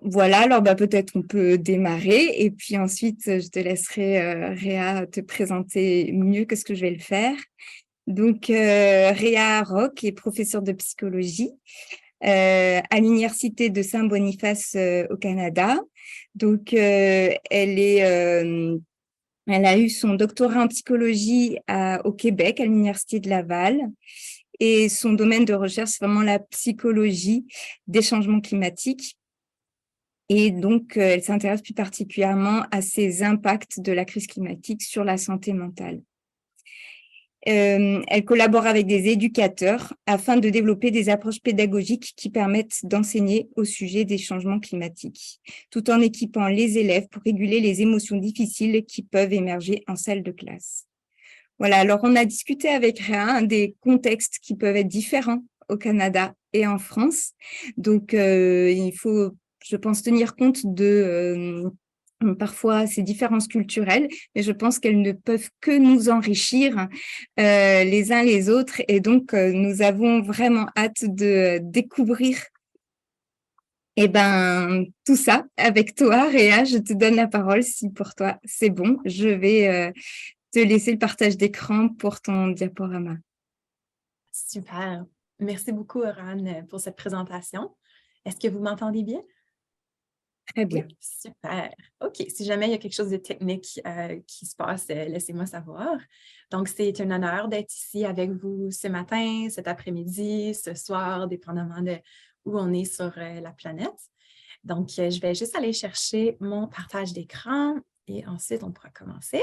Voilà, alors peut-être on peut démarrer et puis ensuite je te laisserai Réa te présenter mieux que ce que je vais le faire. Donc Réa Roch est professeure de psychologie à l'université de Saint-Boniface au Canada. Donc elle a eu son doctorat en psychologie au Québec à l'université de Laval. Et son domaine de recherche, c'est vraiment la psychologie des changements climatiques. Et donc, elle s'intéresse plus particulièrement à ces impacts de la crise climatique sur la santé mentale. Elle collabore avec des éducateurs afin de développer des approches pédagogiques qui permettent d'enseigner au sujet des changements climatiques, tout en équipant les élèves pour réguler les émotions difficiles qui peuvent émerger en salle de classe. Voilà, alors on a discuté avec Réa des contextes qui peuvent être différents au Canada et en France. Donc, il faut, je pense, tenir compte de parfois ces différences culturelles, mais je pense qu'elles ne peuvent que nous enrichir les uns les autres. Et donc, nous avons vraiment hâte de découvrir tout ça avec toi, Réa. Je te donne la parole si pour toi c'est bon. Je vais te laisser le partage d'écran pour ton diaporama. Super. Merci beaucoup, Oran, pour cette présentation. Est-ce que vous m'entendez bien? Très bien. Oui, super. OK. Si jamais il y a quelque chose de technique qui se passe, laissez-moi savoir. Donc, c'est un honneur d'être ici avec vous ce matin, cet après-midi, ce soir, dépendamment de où on est sur la planète. Donc, je vais juste aller chercher mon partage d'écran et ensuite, on pourra commencer.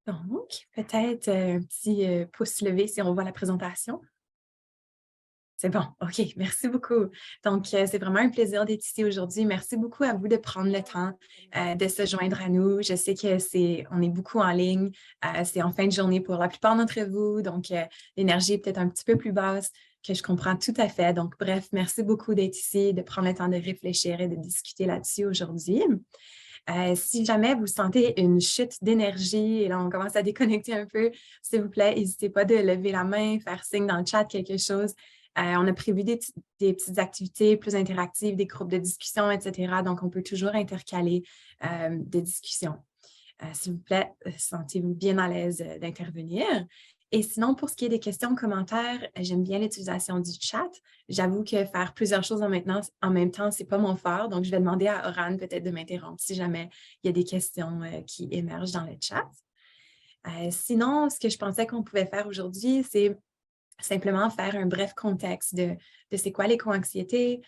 Donc, peut-être un petit pouce levé si on voit la présentation. C'est bon, OK, merci beaucoup. Donc, c'est vraiment un plaisir d'être ici aujourd'hui. Merci beaucoup à vous de prendre le temps de se joindre à nous. Je sais on est beaucoup en ligne. C'est en fin de journée pour la plupart d'entre vous. Donc, l'énergie est peut-être un petit peu plus basse, que je comprends tout à fait. Donc, bref, merci beaucoup d'être ici, de prendre le temps de réfléchir et de discuter là-dessus aujourd'hui. Si jamais vous sentez une chute d'énergie et là, on commence à déconnecter un peu, s'il vous plaît, n'hésitez pas de lever la main, faire signe dans le chat, quelque chose. On a prévu des petites activités plus interactives, des groupes de discussion, etc. Donc, on peut toujours intercaler des discussions. S'il vous plaît, sentez-vous bien à l'aise d'intervenir. Et sinon, pour ce qui est des questions, commentaires, j'aime bien l'utilisation du chat. J'avoue que faire plusieurs choses en même temps, ce n'est pas mon fort. Donc, je vais demander à Oran peut-être de m'interrompre si jamais il y a des questions qui émergent dans le chat. Sinon, ce que je pensais qu'on pouvait faire aujourd'hui, c'est simplement faire un bref contexte de c'est quoi l'éco-anxiété,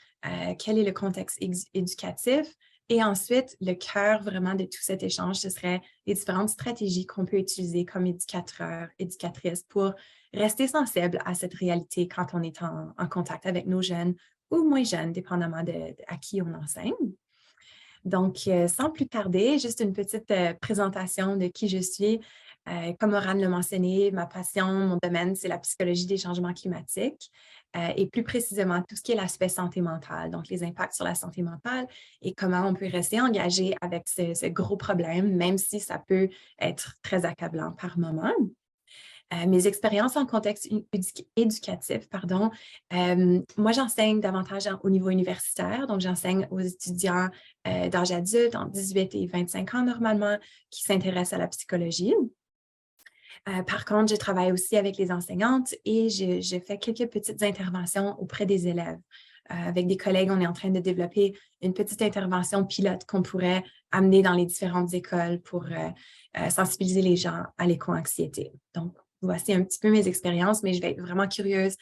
quel est le contexte éducatif, et ensuite, le cœur vraiment de tout cet échange, ce serait les différentes stratégies qu'on peut utiliser comme éducateur, éducatrice pour rester sensible à cette réalité quand on est en contact avec nos jeunes ou moins jeunes, dépendamment à qui on enseigne. Donc, sans plus tarder, juste une petite présentation de qui je suis. Comme Oran l'a mentionné, ma passion, mon domaine, c'est la psychologie des changements climatiques et plus précisément tout ce qui est l'aspect santé mentale, donc les impacts sur la santé mentale et comment on peut rester engagé avec ce gros problème, même si ça peut être très accablant par moment. Mes expériences en contexte éducatif, pardon. Moi, j'enseigne davantage au niveau universitaire, donc j'enseigne aux étudiants d'âge adulte, entre 18 et 25 ans normalement, qui s'intéressent à la psychologie. Par contre, je travaille aussi avec les enseignantes et je fais quelques petites interventions auprès des élèves. Avec des collègues, on est en train de développer une petite intervention pilote qu'on pourrait amener dans les différentes écoles pour sensibiliser les gens à l'éco-anxiété. Donc, voici un petit peu mes expériences, mais je vais être vraiment curieuse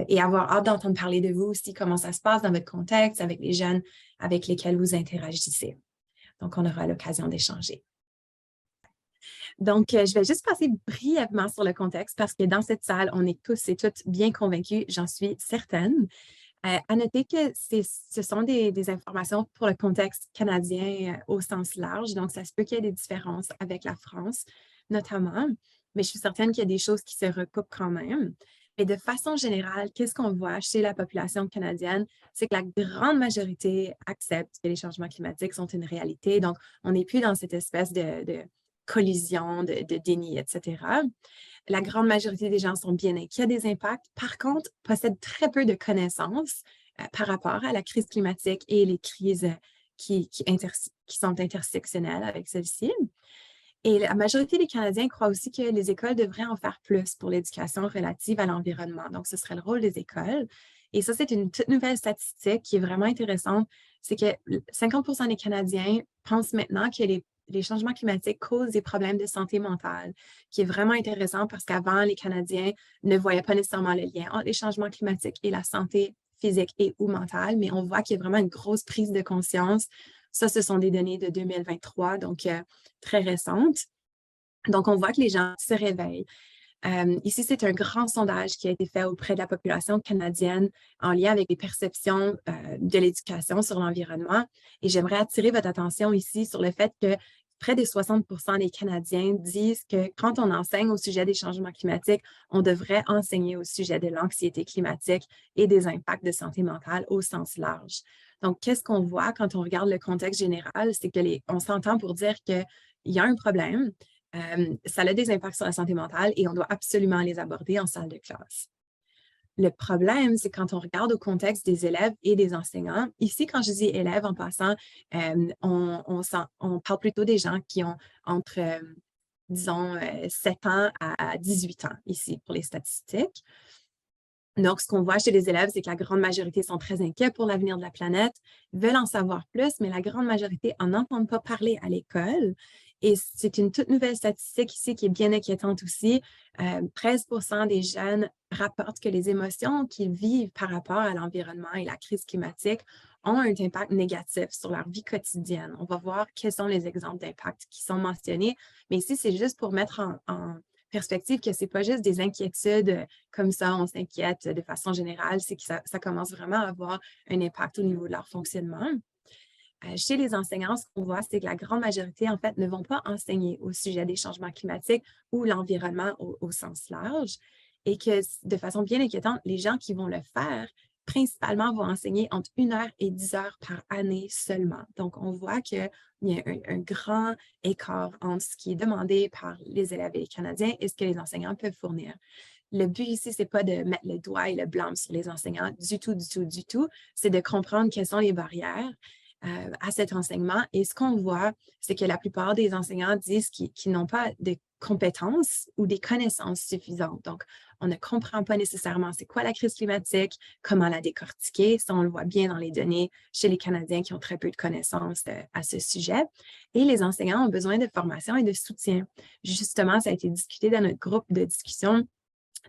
et avoir hâte d'entendre parler de vous aussi, comment ça se passe dans votre contexte avec les jeunes avec lesquels vous interagissez. Donc, on aura l'occasion d'échanger. Donc, je vais juste passer brièvement sur le contexte parce que dans cette salle, on est tous et toutes bien convaincus, j'en suis certaine. À noter que ce sont des informations pour le contexte canadien au sens large, donc ça se peut qu'il y ait des différences avec la France, notamment, mais je suis certaine qu'il y a des choses qui se recoupent quand même. Mais de façon générale, qu'est-ce qu'on voit chez la population canadienne? C'est que la grande majorité accepte que les changements climatiques sont une réalité. Donc, on n'est plus dans cette espèce de collision, de déni, etc. La grande majorité des gens sont bien inquiets des impacts. Par contre, possèdent très peu de connaissances par rapport à la crise climatique et les crises qui sont intersectionnelles avec celle-ci. Et la majorité des Canadiens croient aussi que les écoles devraient en faire plus pour l'éducation relative à l'environnement. Donc, ce serait le rôle des écoles. Et ça, c'est une toute nouvelle statistique qui est vraiment intéressante. C'est que 50% des Canadiens pensent maintenant que les changements climatiques causent des problèmes de santé mentale, qui est vraiment intéressant parce qu'avant, les Canadiens ne voyaient pas nécessairement le lien entre les changements climatiques et la santé physique et ou mentale, mais on voit qu'il y a vraiment une grosse prise de conscience. Ça, ce sont des données de 2023, donc très récentes. Donc, on voit que les gens se réveillent. Ici, c'est un grand sondage qui a été fait auprès de la population canadienne en lien avec les perceptions de l'éducation sur l'environnement. Et j'aimerais attirer votre attention ici sur le fait que près de 60% des Canadiens disent que quand on enseigne au sujet des changements climatiques, on devrait enseigner au sujet de l'anxiété climatique et des impacts de santé mentale au sens large. Donc, qu'est-ce qu'on voit quand on regarde le contexte général? C'est que on s'entend pour dire qu'il y a un problème, ça a des impacts sur la santé mentale et on doit absolument les aborder en salle de classe. Le problème, c'est quand on regarde au contexte des élèves et des enseignants. Ici, quand je dis élèves en passant, on parle plutôt des gens qui ont entre, disons, 7 ans à 18 ans ici pour les statistiques. Donc, ce qu'on voit chez les élèves, c'est que la grande majorité sont très inquiets pour l'avenir de la planète, veulent en savoir plus, mais la grande majorité n'en entendent pas parler à l'école. Et c'est une toute nouvelle statistique ici qui est bien inquiétante aussi. 13% des jeunes rapportent que les émotions qu'ils vivent par rapport à l'environnement et la crise climatique ont un impact négatif sur leur vie quotidienne. On va voir quels sont les exemples d'impact qui sont mentionnés. Mais ici, c'est juste pour mettre en perspective que ce n'est pas juste des inquiétudes comme ça, on s'inquiète de façon générale, c'est que ça commence vraiment à avoir un impact au niveau de leur fonctionnement. Chez les enseignants, ce qu'on voit, c'est que la grande majorité, en fait, ne vont pas enseigner au sujet des changements climatiques ou l'environnement au sens large et que de façon bien inquiétante, les gens qui vont le faire, principalement, vont enseigner entre 1 heure et 10 heures par année seulement. Donc, on voit qu'il y a un grand écart entre ce qui est demandé par les élèves et les Canadiens et ce que les enseignants peuvent fournir. Le but ici, ce n'est pas de mettre le doigt et le blâme sur les enseignants du tout, du tout, du tout. C'est de comprendre quelles sont les barrières à cet enseignement. Et ce qu'on voit, c'est que la plupart des enseignants disent qu'ils n'ont pas de compétences ou des connaissances suffisantes. Donc, on ne comprend pas nécessairement c'est quoi la crise climatique, comment la décortiquer. Ça, on le voit bien dans les données chez les Canadiens qui ont très peu de connaissances à ce sujet. Et les enseignants ont besoin de formation et de soutien. Justement, ça a été discuté dans notre groupe de discussion.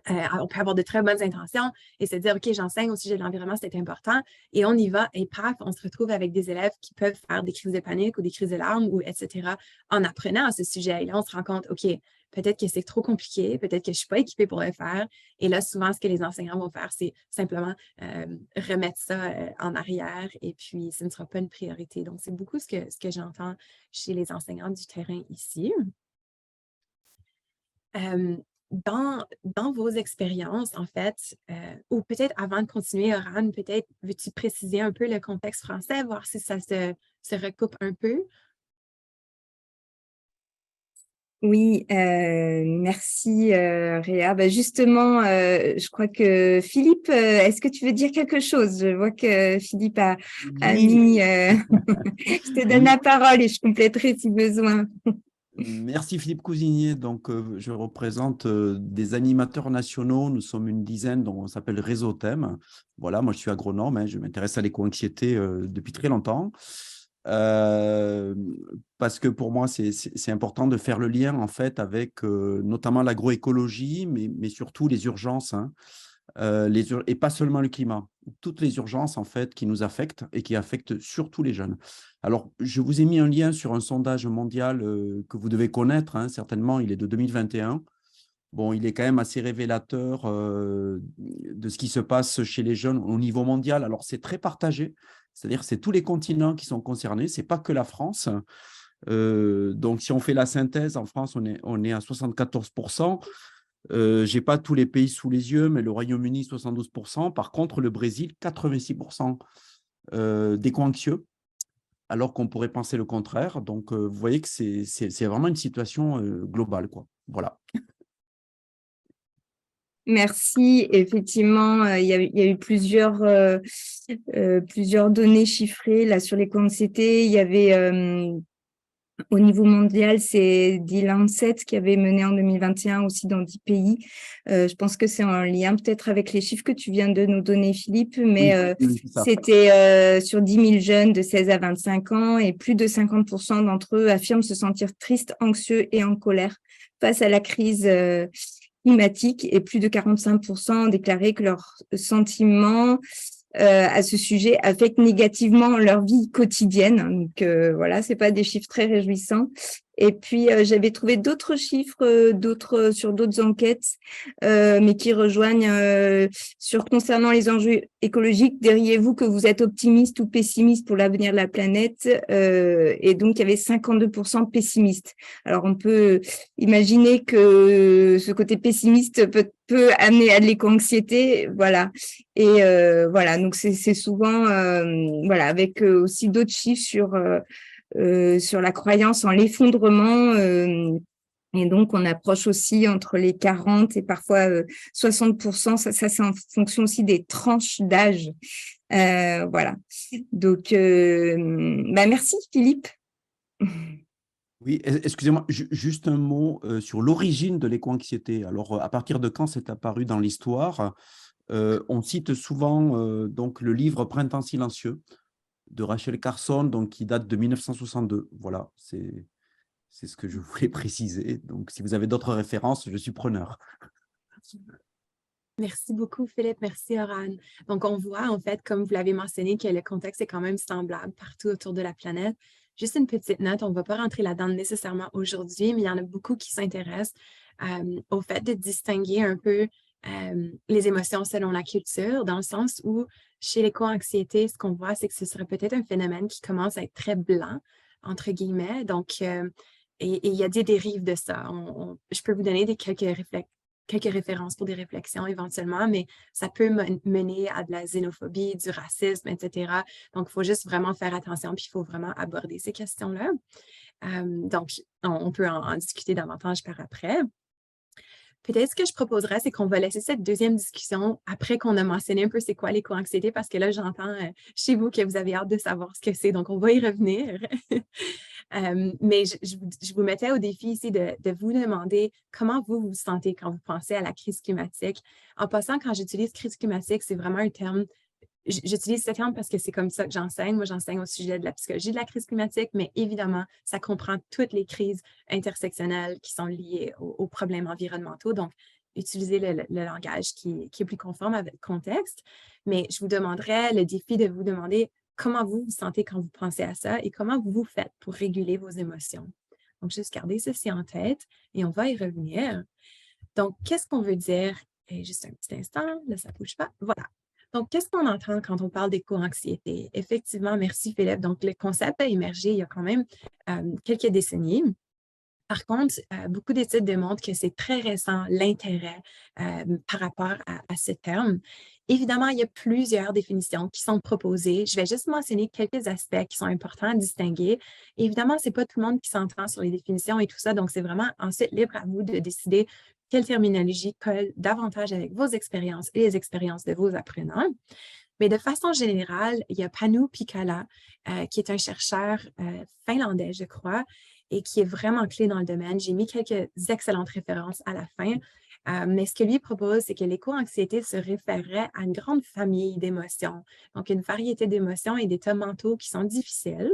On peut avoir de très bonnes intentions et se dire, OK, j'enseigne au sujet de l'environnement, c'est important. Et on y va et paf, on se retrouve avec des élèves qui peuvent faire des crises de panique ou des crises de larmes, ou etc. en apprenant à ce sujet. Et là, on se rend compte, OK, peut-être que c'est trop compliqué, peut-être que je ne suis pas équipée pour le faire. Et là, souvent, ce que les enseignants vont faire, c'est simplement remettre ça en arrière et puis ce ne sera pas une priorité. Donc, c'est beaucoup ce que j'entends chez les enseignants du terrain ici. Dans vos expériences, en fait, ou peut-être avant de continuer, Oran, peut-être veux-tu préciser un peu le contexte français, voir si ça se recoupe un peu? Oui, merci Réa. Justement, je crois que Philippe, est-ce que tu veux dire quelque chose? Je vois que Philippe a Oui, mis... je te donne la oui. parole et je compléterai si besoin. Merci Philippe Cousinier. Donc, je représente des animateurs nationaux. Nous sommes une dizaine, dont on s'appelle Réseau Thème. Voilà, moi je suis agronome, hein, je m'intéresse à l'éco-anxiété depuis très longtemps. Parce que pour moi, c'est important de faire le lien en fait avec notamment l'agroécologie, mais surtout les urgences, hein. Et pas seulement le climat, toutes les urgences en fait qui nous affectent et qui affectent surtout les jeunes. Alors, je vous ai mis un lien sur un sondage mondial que vous devez connaître, hein, certainement, il est de 2021. Bon, il est quand même assez révélateur de ce qui se passe chez les jeunes au niveau mondial. Alors, c'est très partagé, c'est-à-dire que c'est tous les continents qui sont concernés, ce n'est pas que la France. Donc, si on fait la synthèse, en France, on est à 74%. Je n'ai pas tous les pays sous les yeux, mais le Royaume-Uni, 72%. Par contre, le Brésil, 86% d'éco-anxieux. alors qu'on pourrait penser le contraire. Donc, vous voyez que c'est vraiment une situation globale, quoi. Voilà. Merci. Effectivement, il y a eu plusieurs données chiffrées là sur les co-anxiétés. Il y avait au niveau mondial, c'est The Lancet qui avait mené en 2021 aussi dans 10 pays. Je pense que c'est en lien peut-être avec les chiffres que tu viens de nous donner, Philippe, mais Oui, c'est ça. c'était sur 10 000 jeunes de 16 à 25 ans et plus de 50% d'entre eux affirment se sentir tristes, anxieux et en colère face à la crise climatique et plus de 45% ont déclaré que leurs sentiments à ce sujet affectent négativement leur vie quotidienne. Donc voilà, c'est pas des chiffres très réjouissants. Et puis j'avais trouvé d'autres chiffres, sur d'autres enquêtes, mais qui rejoignent concernant les enjeux écologiques. Diriez-vous que vous êtes optimiste ou pessimiste pour l'avenir de la planète? Et donc il y avait 52% pessimistes. Alors on peut imaginer que ce côté pessimiste peut amener à de l'éco-anxiété, voilà. Et voilà, donc c'est souvent voilà, avec aussi d'autres chiffres sur la croyance en l'effondrement. Et donc, on approche aussi entre les 40 et parfois 60%. Ça, c'est en fonction aussi des tranches d'âge. Voilà. Donc, merci, Philippe. Oui, excusez-moi, juste un mot sur l'origine de l'éco-anxiété. Alors, à partir de quand c'est apparu dans l'histoire? On cite souvent donc le livre Printemps silencieux de Rachel Carson, donc qui date de 1962. Voilà, c'est ce que je voulais préciser. Donc, si vous avez d'autres références, je suis preneur. Merci beaucoup, Philippe. Merci, Oran. Donc, on voit, en fait, comme vous l'avez mentionné, que le contexte est quand même semblable partout autour de la planète. Juste une petite note, on ne va pas rentrer là-dedans nécessairement aujourd'hui, mais il y en a beaucoup qui s'intéressent au fait de distinguer un peu les émotions selon la culture, dans le sens où, chez l'éco-anxiété, ce qu'on voit, c'est que ce serait peut-être un phénomène qui commence à être très blanc, entre guillemets. Donc, et il y a des dérives de ça. Je peux vous donner quelques références pour des réflexions éventuellement, mais ça peut mener à de la xénophobie, du racisme, etc. Donc, il faut juste vraiment faire attention, puis il faut vraiment aborder ces questions-là. Donc, on peut en discuter davantage par après. Peut-être ce que je proposerais, c'est qu'on va laisser cette deuxième discussion après qu'on a mentionné un peu c'est quoi l'éco-anxiété, parce que là, j'entends chez vous que vous avez hâte de savoir ce que c'est, donc on va y revenir. Mais je vous mettais au défi ici de vous demander comment vous vous sentez quand vous pensez à la crise climatique. En passant, quand j'utilise crise climatique, c'est vraiment un terme. J'utilise ce terme parce que c'est comme ça que j'enseigne. Moi, j'enseigne au sujet de la psychologie de la crise climatique, mais évidemment, ça comprend toutes les crises intersectionnelles qui sont liées aux problèmes environnementaux. Donc, utilisez le langage qui est plus conforme avec le contexte. Mais je vous demanderais le défi de vous demander comment vous vous sentez quand vous pensez à ça et comment vous vous faites pour réguler vos émotions. Donc, juste garder ceci en tête et on va y revenir. Donc, qu'est-ce qu'on veut dire? Et juste un petit instant, là, ça ne bouge pas. Voilà. Donc, qu'est-ce qu'on entend quand on parle d'éco-anxiété? Effectivement, merci Philippe. Donc, le concept a émergé il y a quand même quelques décennies. Par contre, beaucoup d'études démontrent que c'est très récent l'intérêt par rapport à ce terme. Évidemment, il y a plusieurs définitions qui sont proposées. Je vais juste mentionner quelques aspects qui sont importants à distinguer. Évidemment, ce n'est pas tout le monde qui s'entend sur les définitions et tout ça, donc c'est vraiment ensuite libre à vous de décider quelle terminologie colle davantage avec vos expériences et les expériences de vos apprenants. Mais de façon générale, il y a Panu Pikala, qui est un chercheur finlandais, je crois, et qui est vraiment clé dans le domaine. J'ai mis quelques excellentes références à la fin. Mais ce que lui propose, c'est que l'éco-anxiété se référerait à une grande famille d'émotions. Donc, une variété d'émotions et d'états mentaux qui sont difficiles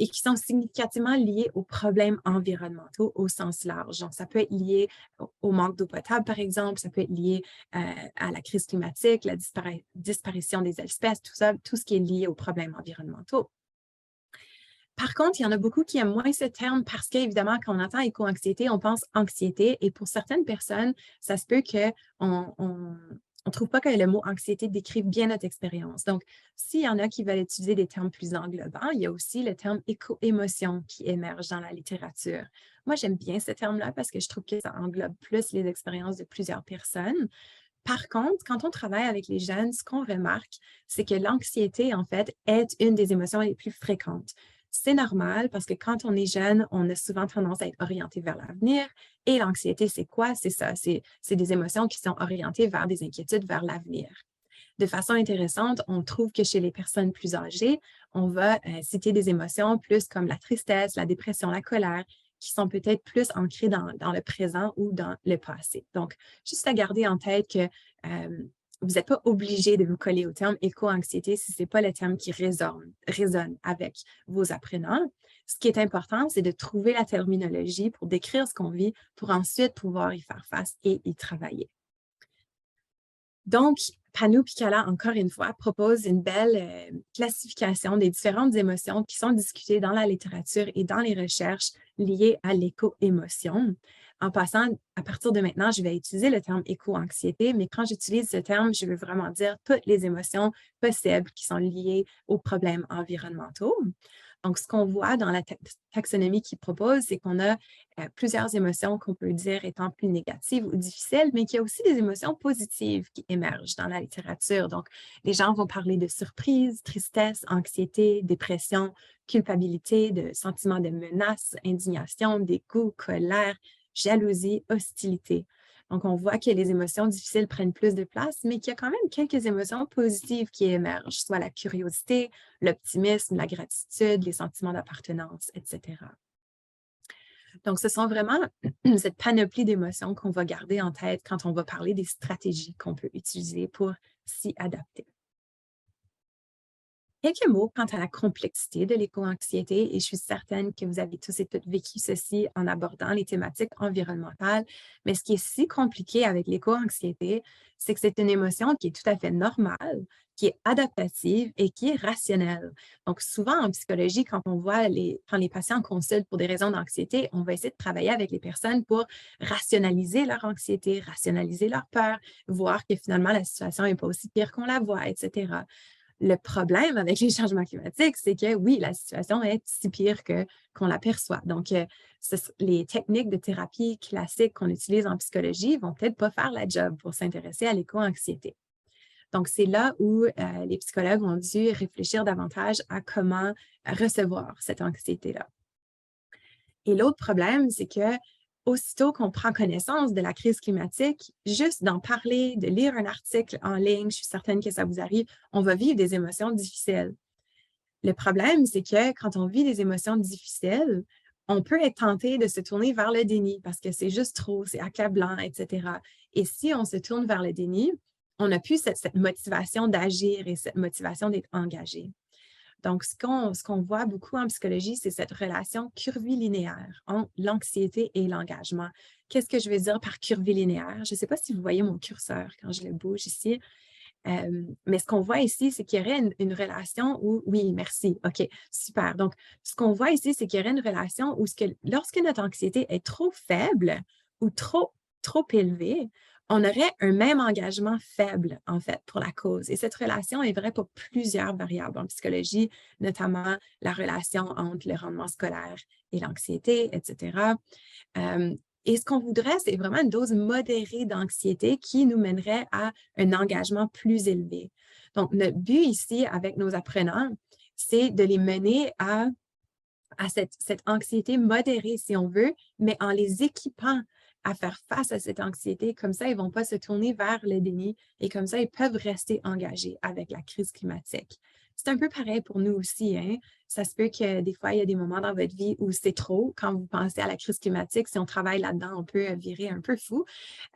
et qui sont significativement liés aux problèmes environnementaux au sens large. Donc, ça peut être lié au manque d'eau potable, par exemple, ça peut être lié à la crise climatique, la disparition des espèces, tout ça, tout ce qui est lié aux problèmes environnementaux. Par contre, il y en a beaucoup qui aiment moins ce terme parce qu'évidemment, quand on entend éco-anxiété, on pense anxiété. Et pour certaines personnes, ça se peut qu'on ne trouve pas que le mot anxiété décrive bien notre expérience. Donc, s'il y en a qui veulent utiliser des termes plus englobants, il y a aussi le terme éco-émotion qui émerge dans la littérature. Moi, j'aime bien ce terme-là parce que je trouve que ça englobe plus les expériences de plusieurs personnes. Par contre, quand on travaille avec les jeunes, ce qu'on remarque, c'est que l'anxiété, en fait, est une des émotions les plus fréquentes. C'est normal parce que quand on est jeune, on a souvent tendance à être orienté vers l'avenir. Et l'anxiété, c'est quoi? C'est ça, c'est des émotions qui sont orientées vers des inquiétudes vers l'avenir. De façon intéressante, on trouve que chez les personnes plus âgées, on va citer des émotions plus comme la tristesse, la dépression, la colère, qui sont peut-être plus ancrées dans le présent ou dans le passé. Donc, juste à garder en tête que vous n'êtes pas obligé de vous coller au terme éco-anxiété si ce n'est pas le terme qui résonne avec vos apprenants. Ce qui est important, c'est de trouver la terminologie pour décrire ce qu'on vit, pour ensuite pouvoir y faire face et y travailler. Donc, Panou Picala, encore une fois, propose une belle classification des différentes émotions qui sont discutées dans la littérature et dans les recherches liées à l'éco-émotion. En passant, à partir de maintenant, je vais utiliser le terme éco-anxiété, mais quand j'utilise ce terme, je veux vraiment dire toutes les émotions possibles qui sont liées aux problèmes environnementaux. Donc, ce qu'on voit dans la taxonomie qu'il propose, c'est qu'on a plusieurs émotions qu'on peut dire étant plus négatives ou difficiles, mais qu'il y a aussi des émotions positives qui émergent dans la littérature. Donc, les gens vont parler de surprise, tristesse, anxiété, dépression, culpabilité, de sentiments de menace, indignation, dégoût, colère, jalousie, hostilité. Donc, on voit que les émotions difficiles prennent plus de place, mais qu'il y a quand même quelques émotions positives qui émergent, soit la curiosité, l'optimisme, la gratitude, les sentiments d'appartenance, etc. Donc, ce sont vraiment cette panoplie d'émotions qu'on va garder en tête quand on va parler des stratégies qu'on peut utiliser pour s'y adapter. Quelques mots quant à la complexité de l'éco-anxiété, et je suis certaine que vous avez tous et toutes vécu ceci en abordant les thématiques environnementales. Mais ce qui est si compliqué avec l'éco-anxiété, c'est que c'est une émotion qui est tout à fait normale, qui est adaptative et qui est rationnelle. Donc, souvent en psychologie, quand quand les patients consultent pour des raisons d'anxiété, on va essayer de travailler avec les personnes pour rationaliser leur anxiété, rationaliser leur peur, voir que finalement la situation n'est pas aussi pire qu'on la voit, etc. Le problème avec les changements climatiques, c'est que oui, la situation est si pire qu'on l'aperçoit. Donc, les techniques de thérapie classiques qu'on utilise en psychologie ne vont peut-être pas faire la job pour s'intéresser à l'éco-anxiété. Donc, c'est là où les psychologues ont dû réfléchir davantage à comment recevoir cette anxiété-là. Et l'autre problème, c'est que aussitôt qu'on prend connaissance de la crise climatique, juste d'en parler, de lire un article en ligne, je suis certaine que ça vous arrive, on va vivre des émotions difficiles. Le problème, c'est que quand on vit des émotions difficiles, on peut être tenté de se tourner vers le déni parce que c'est juste trop, c'est accablant, etc. Et si on se tourne vers le déni, on n'a plus cette motivation d'agir et cette motivation d'être engagé. Donc, ce qu'on voit beaucoup en psychologie, c'est cette relation curvilinéaire entre l'anxiété et l'engagement. Qu'est-ce que je veux dire par curvilinéaire? Je ne sais pas si vous voyez mon curseur quand je le bouge ici, mais ce qu'on voit ici, c'est qu'il y aurait une relation où, oui, merci, OK, super. Donc, ce qu'on voit ici, c'est qu'il y aurait une relation où lorsque notre anxiété est trop faible ou trop élevée, on aurait un même engagement faible, en fait, pour la cause. Et cette relation est vraie pour plusieurs variables en psychologie, notamment la relation entre le rendement scolaire et l'anxiété, etc. Et ce qu'on voudrait, c'est vraiment une dose modérée d'anxiété qui nous mènerait à un engagement plus élevé. Donc, notre but ici avec nos apprenants, c'est de les mener à cette anxiété modérée, si on veut, mais en les équipant à faire face à cette anxiété. Comme ça, ils ne vont pas se tourner vers le déni et comme ça, ils peuvent rester engagés avec la crise climatique. C'est un peu pareil pour nous aussi, hein? Ça se peut que des fois, il y a des moments dans votre vie où c'est trop. Quand vous pensez à la crise climatique, si on travaille là-dedans, on peut virer un peu fou.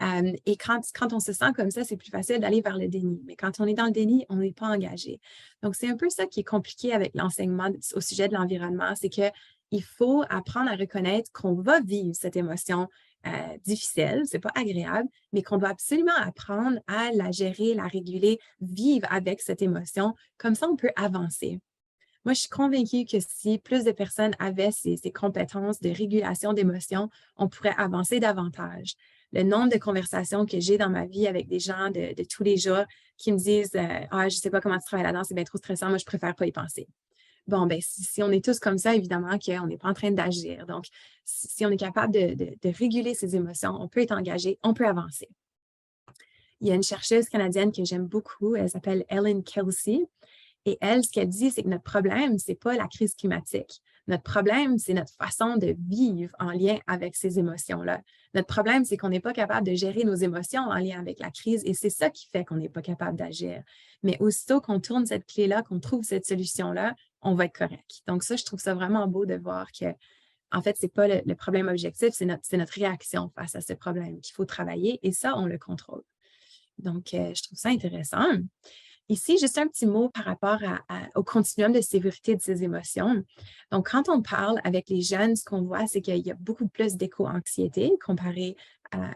Et quand on se sent comme ça, c'est plus facile d'aller vers le déni. Mais quand on est dans le déni, on n'est pas engagé. Donc, c'est un peu ça qui est compliqué avec l'enseignement au sujet de l'environnement, c'est qu'il faut apprendre à reconnaître qu'on va vivre cette émotion difficile, c'est pas agréable, mais qu'on doit absolument apprendre à la gérer, la réguler, vivre avec cette émotion. Comme ça, on peut avancer. Moi, je suis convaincue que si plus de personnes avaient ces compétences de régulation d'émotions, on pourrait avancer davantage. Le nombre de conversations que j'ai dans ma vie avec des gens de tous les jours qui me disent ah, je ne sais pas comment tu travailles là-dedans, c'est bien trop stressant, moi, je préfère pas y penser. Bon, ben si on est tous comme ça, évidemment qu'on n'est pas en train d'agir. Donc, si on est capable de réguler ses émotions, on peut être engagé, on peut avancer. Il y a une chercheuse canadienne que j'aime beaucoup, elle s'appelle Ellen Kelsey. Et elle, ce qu'elle dit, c'est que notre problème, ce n'est pas la crise climatique. Notre problème, c'est notre façon de vivre en lien avec ces émotions-là. Notre problème, c'est qu'on n'est pas capable de gérer nos émotions en lien avec la crise et c'est ça qui fait qu'on n'est pas capable d'agir. Mais aussitôt qu'on tourne cette clé-là, qu'on trouve cette solution-là, on va être correct. Donc ça, je trouve ça vraiment beau de voir que, en fait, ce n'est pas le problème objectif, c'est notre réaction face à ce problème qu'il faut travailler et ça, on le contrôle. Donc, je trouve ça intéressant. Ici, juste un petit mot par rapport au continuum de sévérité de ces émotions. Donc, quand on parle avec les jeunes, ce qu'on voit, c'est qu'il y a beaucoup plus d'éco-anxiété comparé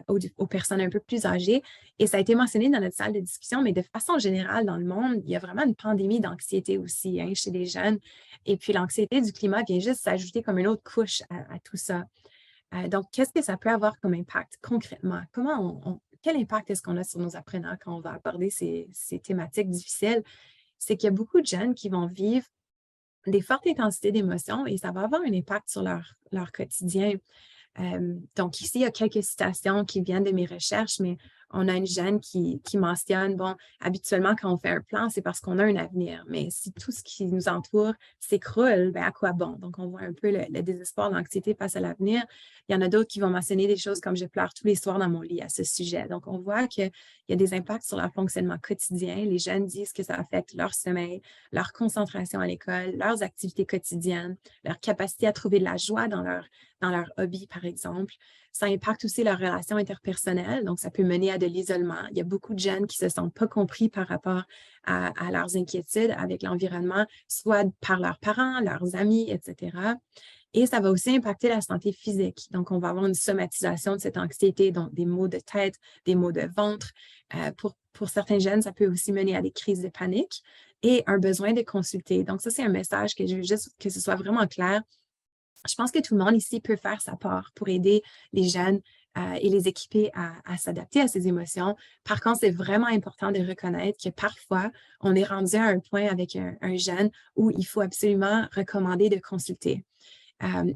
aux personnes un peu plus âgées. Et ça a été mentionné dans notre salle de discussion, mais de façon générale, dans le monde, il y a vraiment une pandémie d'anxiété aussi chez les jeunes. Et puis, l'anxiété du climat vient juste s'ajouter comme une autre couche à tout ça. Donc, qu'est-ce que ça peut avoir comme impact concrètement? Quel impact est-ce qu'on a sur nos apprenants quand on va aborder ces thématiques difficiles? C'est qu'il y a beaucoup de jeunes qui vont vivre des fortes intensités d'émotions et ça va avoir un impact sur leur quotidien. Donc, ici, il y a quelques citations qui viennent de mes recherches, mais on a une jeune qui mentionne, bon, habituellement, quand on fait un plan, c'est parce qu'on a un avenir, mais si tout ce qui nous entoure s'écroule, ben à quoi bon? Donc, on voit un peu le désespoir, l'anxiété face à l'avenir. Il y en a d'autres qui vont mentionner des choses comme « je pleure tous les soirs dans mon lit » à ce sujet. Donc, on voit qu'il y a des impacts sur leur fonctionnement quotidien. Les jeunes disent que ça affecte leur sommeil, leur concentration à l'école, leurs activités quotidiennes, leur capacité à trouver de la joie dans leur hobby, par exemple. Ça impacte aussi leurs relations interpersonnelles, donc ça peut mener à de l'isolement. Il y a beaucoup de jeunes qui ne se sentent pas compris par rapport à leurs inquiétudes avec l'environnement, soit par leurs parents, leurs amis, etc. Et ça va aussi impacter la santé physique. Donc, on va avoir une somatisation de cette anxiété, donc des maux de tête, des maux de ventre. Pour certains jeunes, ça peut aussi mener à des crises de panique et un besoin de consulter. Donc, ça, c'est un message que je veux juste que ce soit vraiment clair. Je pense que tout le monde ici peut faire sa part pour aider les jeunes et les équiper à s'adapter à ces émotions. Par contre, c'est vraiment important de reconnaître que parfois, on est rendu à un point avec un jeune où il faut absolument recommander de consulter.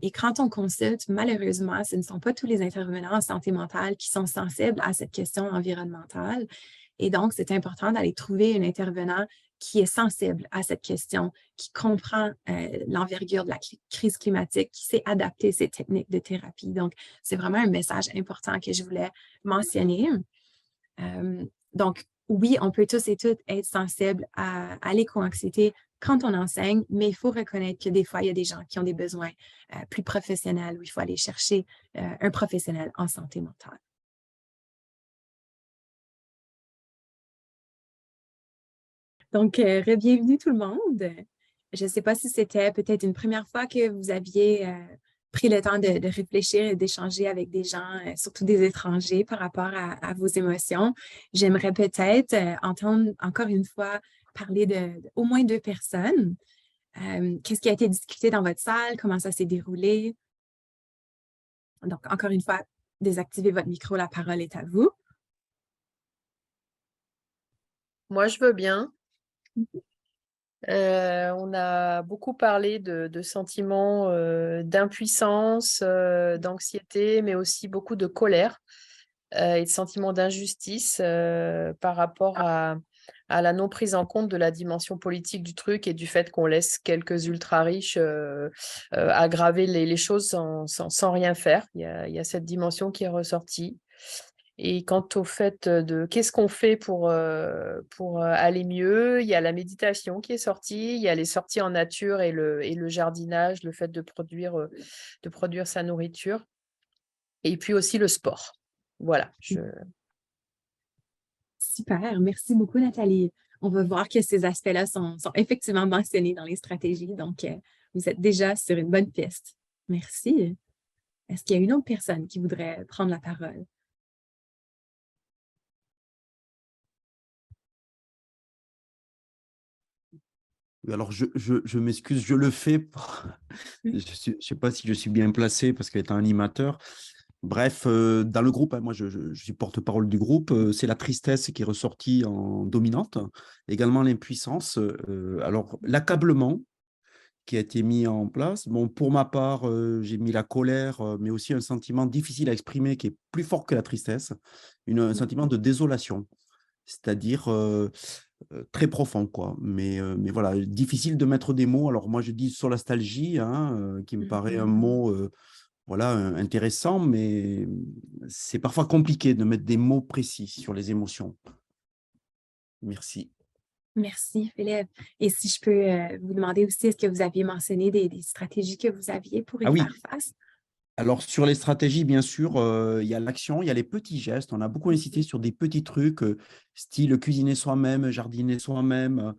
Et quand on consulte, malheureusement, ce ne sont pas tous les intervenants en santé mentale qui sont sensibles à cette question environnementale. Et donc, c'est important d'aller trouver un intervenant qui est sensible à cette question, qui comprend l'envergure de la crise climatique, qui sait adapter ses techniques de thérapie. Donc, c'est vraiment un message important que je voulais mentionner. Donc, oui, on peut tous et toutes être sensibles à l'éco-anxiété quand on enseigne, mais il faut reconnaître que des fois, il y a des gens qui ont des besoins plus professionnels où il faut aller chercher un professionnel en santé mentale. Donc, bienvenue tout le monde. Je ne sais pas si c'était peut-être une première fois que vous aviez pris le temps de réfléchir et d'échanger avec des gens, surtout des étrangers, par rapport à vos émotions. J'aimerais peut-être entendre encore une fois parler d'au moins 2 personnes. Qu'est-ce qui a été discuté dans votre salle? Comment ça s'est déroulé? Donc, encore une fois, désactivez votre micro, la parole est à vous. Moi, je veux bien. On a beaucoup parlé de sentiments d'impuissance, d'anxiété, mais aussi beaucoup de colère et de sentiments d'injustice par rapport à la non prise en compte de la dimension politique du truc et du fait qu'on laisse quelques ultra-riches aggraver les choses sans rien faire. Il y a cette dimension qui est ressortie. Et quant au fait de qu'est-ce qu'on fait pour aller mieux, il y a la méditation qui est sortie, il y a les sorties en nature et le jardinage, le fait de produire sa nourriture. Et puis aussi le sport. Voilà. Super, merci beaucoup Nathalie. On va voir que ces aspects-là sont effectivement mentionnés dans les stratégies, donc vous êtes déjà sur une bonne piste. Merci. Est-ce qu'il y a une autre personne qui voudrait prendre la parole? Alors, je m'excuse, je le fais. Je ne sais pas si je suis bien placé parce qu'être un animateur. Bref, dans le groupe, moi, je suis porte-parole du groupe. C'est la tristesse qui est ressortie en dominante. Également l'impuissance. Alors, l'accablement qui a été mis en place. Bon, pour ma part, j'ai mis la colère, mais aussi un sentiment difficile à exprimer qui est plus fort que la tristesse, un sentiment de désolation. c'est-à-dire très profond, quoi. Mais voilà, difficile de mettre des mots. Alors moi, je dis sur la nostalgie, hein, qui me paraît un mot voilà, intéressant, mais c'est parfois compliqué de mettre des mots précis sur les émotions. Merci. Merci, Philippe. Et si je peux vous demander aussi, est-ce que vous aviez mentionné des stratégies que vous aviez pour y Ah oui, faire face? alors sur les stratégies, bien sûr, il y a l'action, il y a les petits gestes. On a beaucoup insisté sur des petits trucs, style cuisiner soi-même, jardiner soi-même,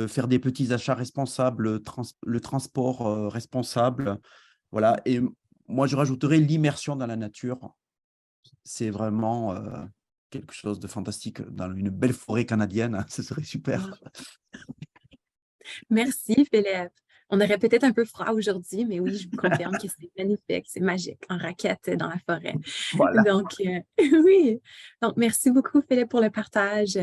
faire des petits achats responsables, le transport responsable. Voilà. Et moi, je rajouterais l'immersion dans la nature. C'est vraiment quelque chose de fantastique. Dans une belle forêt canadienne, ce serait super. Merci, Philippe. On aurait peut-être un peu froid aujourd'hui, mais oui, je vous confirme que c'est magnifique, c'est magique, en raquette dans la forêt. Voilà. Donc, oui. Donc, merci beaucoup, Philippe, pour le partage